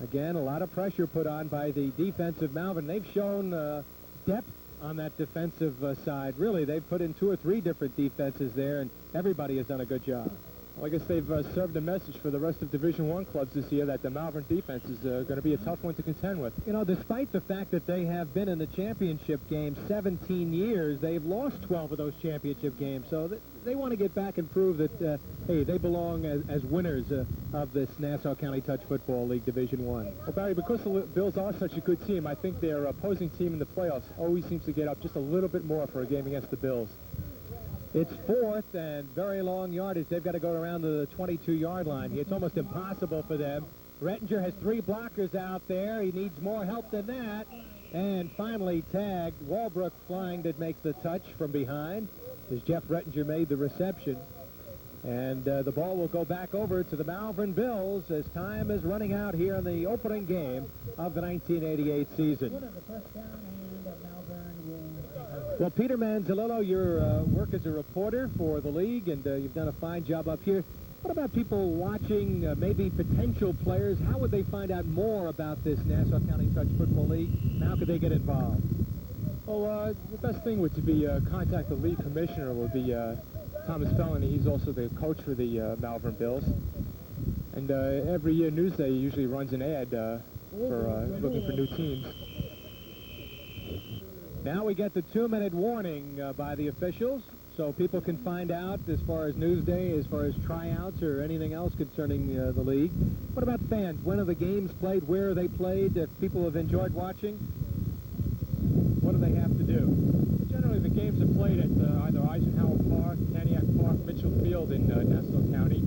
again, a lot of pressure put on by the defensive Malvern. They've shown depth on that defensive side. Really, they've put in 2 or 3 different defenses there, and everybody has done a good job. Well, I guess they've served a message for the rest of Division I clubs this year that the Malvern defense is going to be a tough one to contend with. You know, despite the fact that they have been in the championship game 17 years, they've lost 12 of those championship games. So they want to get back and prove that, hey, they belong as winners of this Nassau County Touch Football League Division I. Well, Barry, because the Bills are such a good team, I think their opposing team in the playoffs always seems to get up just a little bit more for a game against the Bills. It's 4th and very long yardage. They've got to go around to the 22-yard line. It's almost impossible for them. Rettinger has 3 blockers out there. He needs more help than that. And finally tagged. Walbrook flying to make the touch from behind as Jeff Rettinger made the reception. And the ball will go back over to the Malvern Bills as time is running out here in the opening game of the 1988 season. Well, Peter Manzalillo, your work as a reporter for the league, and you've done a fine job up here. What about people watching, maybe potential players? How would they find out more about this Nassau County Touch Football League? And how could they get involved? Well, the best thing would be contact the league commissioner would be Thomas Felony. He's also the coach for the Malvern Bills. And every year Newsday usually runs an ad for looking for new teams. Now we get the 2-minute warning by the officials, so people can find out as far as Newsday, as far as tryouts or anything else concerning the league. What about fans? When are the games played? Where are they played? If people have enjoyed watching, what do they have to do? Generally, the games are played at either Eisenhower Park, Caniac Park, Mitchell Field in Nassau County.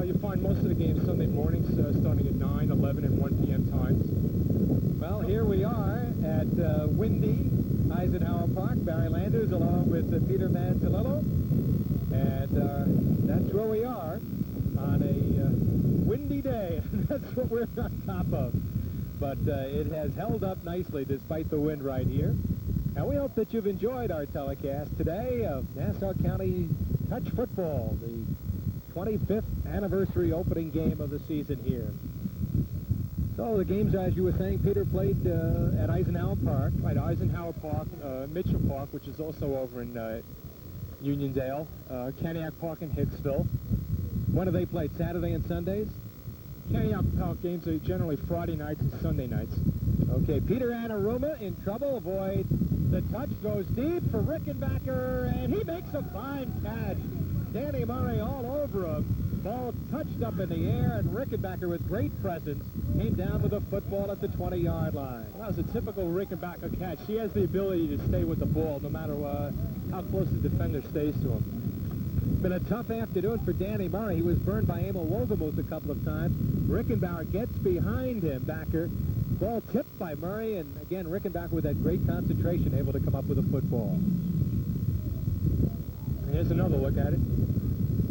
You find most of the games Sunday mornings starting at 9, 11, and 1 p.m. times. Well, here we are at windy Eisenhower Park. Barry Landers along with Peter Manzanillo. And that's where we are on a windy day. That's what we're on top of. But it has held up nicely despite the wind right here. And we hope that you've enjoyed our telecast today of Nassau County Touch Football, the 25th anniversary opening game of the season here. So the games, as you were saying, Peter, played at Eisenhower Park. Right, Eisenhower Park, Mitchell Park, which is also over in Uniondale, Caniac Park in Hicksville. When have they played, Saturday and Sundays? Caniac Park games are generally Friday nights and Sunday nights. Okay, Peter Anaruma in trouble. Avoid the touch, goes deep for Rickenbacker, and he makes a fine catch. Danny Murray all over him. Ball touched up in the air, and Rickenbacker with great presence came down with a football at the 20-yard line. Well, that was a typical Rickenbacker catch. He has the ability to stay with the ball no matter how close the defender stays to him. Been a tough afternoon for Danny Murray. He was burned by Emil Wogemuth a couple of times. Rickenbacker gets behind him, Backer. Ball tipped by Murray, and again, Rickenbacker with that great concentration, able to come up with a football. And here's another look at it.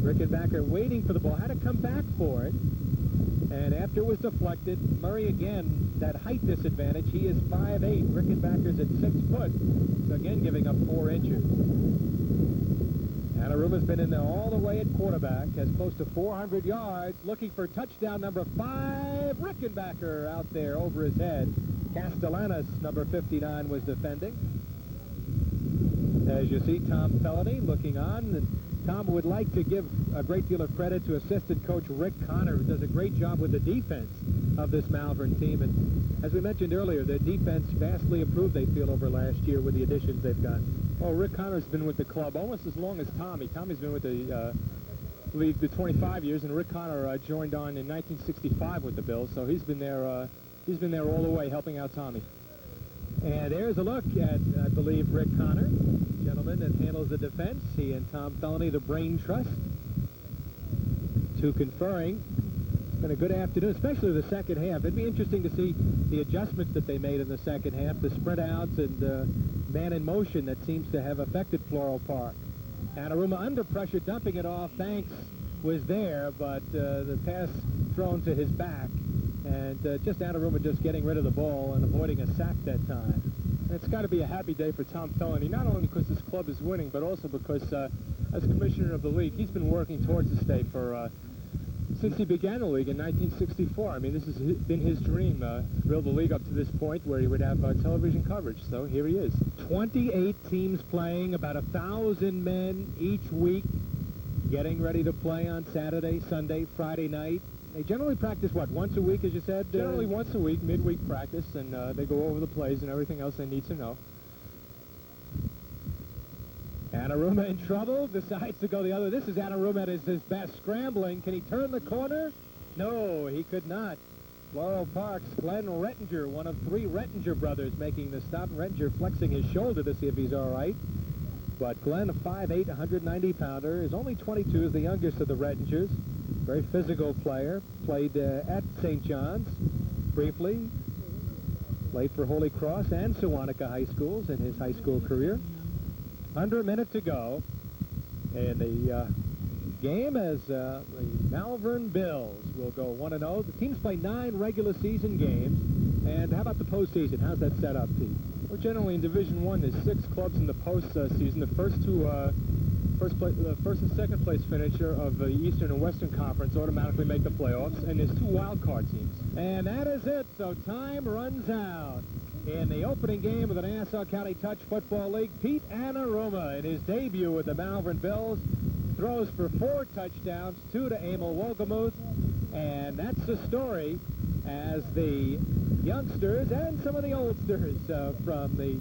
Rickenbacker waiting for the ball, had to come back for it. And after it was deflected, Murray again, that height disadvantage. He is 5'8". Rickenbacker's at 6 foot. So again, giving up 4 inches. Anaruma's been in there all the way at quarterback, has close to 400 yards, looking for touchdown number 5. Rickenbacker out there over his head. Castellanos, number 59, was defending. As you see, Tom Felony looking on, and Tom would like to give a great deal of credit to assistant coach Rick Connor, who does a great job with the defense of this Malvern team. And as we mentioned earlier, their defense vastly improved, they feel, over last year with the additions they've got. Well, Rick Connor's been with the club almost as long as Tommy. Tommy's been with the league the 25 years, and Rick Connor joined on in 1965 with the Bills, so he's been there all the way helping out Tommy. And there's a look at, I believe, Rick Connor, gentleman that handles the defense. He and Tom Felony, the brain trust, to conferring. It's been a good afternoon, especially the second half. It'd be interesting to see the adjustments that they made in the second half, the sprint outs and man in motion that seems to have affected Floral Park. Anaruma under pressure, dumping it off. Banks was there, but the pass thrown to his back. And just Anaruma just getting rid of the ball and avoiding a sack that time. It's got to be a happy day for Tom Felony, not only because this club is winning, but also because as commissioner of the league, he's been working towards this day for since he began the league in 1964. I mean, this has been his dream to build the league up to this point where he would have television coverage. So here he is. 28 teams playing, about 1,000 men each week, getting ready to play on Saturday, Sunday, Friday night. They generally practice, what, once a week, as you said? Generally once a week, midweek practice, and they go over the plays and everything else they need to know. Anaruma in trouble, decides to go the other. This is Anaruma at his best, scrambling. Can he turn the corner? No, he could not. Floral Park's Glenn Rettinger, one of 3 Rettinger brothers, making the stop. Rettinger flexing his shoulder to see if he's all right. But Glenn, a 5'8", 190-pounder, is only 22, is the youngest of the Rettingers. Very physical player. Played at St. John's briefly. Played for Holy Cross and Sewanaka High Schools in his high school career. Under a minute to go in the game as the Malvern Bills will go 1-0. The teams play 9 regular season games. And how about the postseason? How's that set up, Pete? Well, generally in Division I, there's 6 clubs in the postseason. The first two, the first and second place finisher of the Eastern and Western Conference automatically make the playoffs, and there's 2 wild card teams. And that is it. So time runs out. In the opening game of the Nassau County Touch Football League, Pete Anaruma, in his debut with the Malvern Bills, throws for 4 touchdowns, 2 to Emil Wogemuth, And that's the story as the youngsters and some of the oldsters from the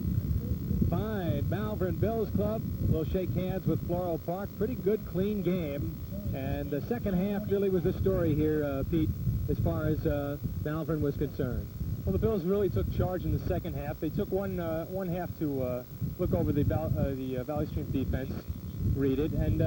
fine Malvern Bills Club will shake hands with Floral Park. Pretty good, clean game. And the second half really was the story here, Pete, as far as Malvern was concerned. Well, the Bills really took charge in the second half. They took one half to look over the Valley Stream defense, read it, and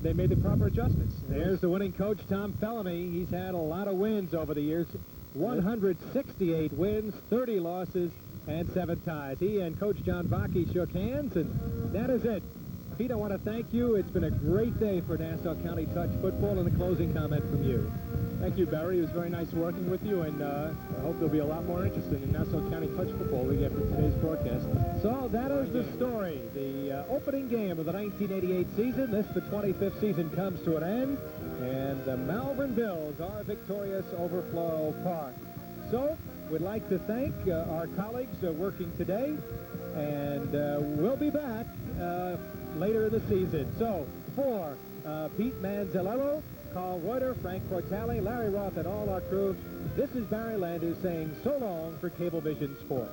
they made the proper adjustments. There's the winning coach, Tom Bellamy. He's had a lot of wins over the years. 168 wins, 30 losses, and 7 ties. He and Coach John Bakke shook hands, and that is it. Pete, I want to thank you. It's been a great day for Nassau County Touch Football, and a closing comment from you. Thank you, Barry. It was very nice working with you, and I hope there'll be a lot more interest in Nassau County Touch Football League after today's broadcast. So that is the story. The opening game of the 1988 season. This, the 25th season, comes to an end, and the Malvern Bills are victorious over Floral Park. So we'd like to thank our colleagues working today, and we'll be back later in the season. So for Pete Manzanello, Carl Reuter, Frank Cortale, Larry Roth, and all our crew, this is Barry Landers saying so long for Cablevision Sports.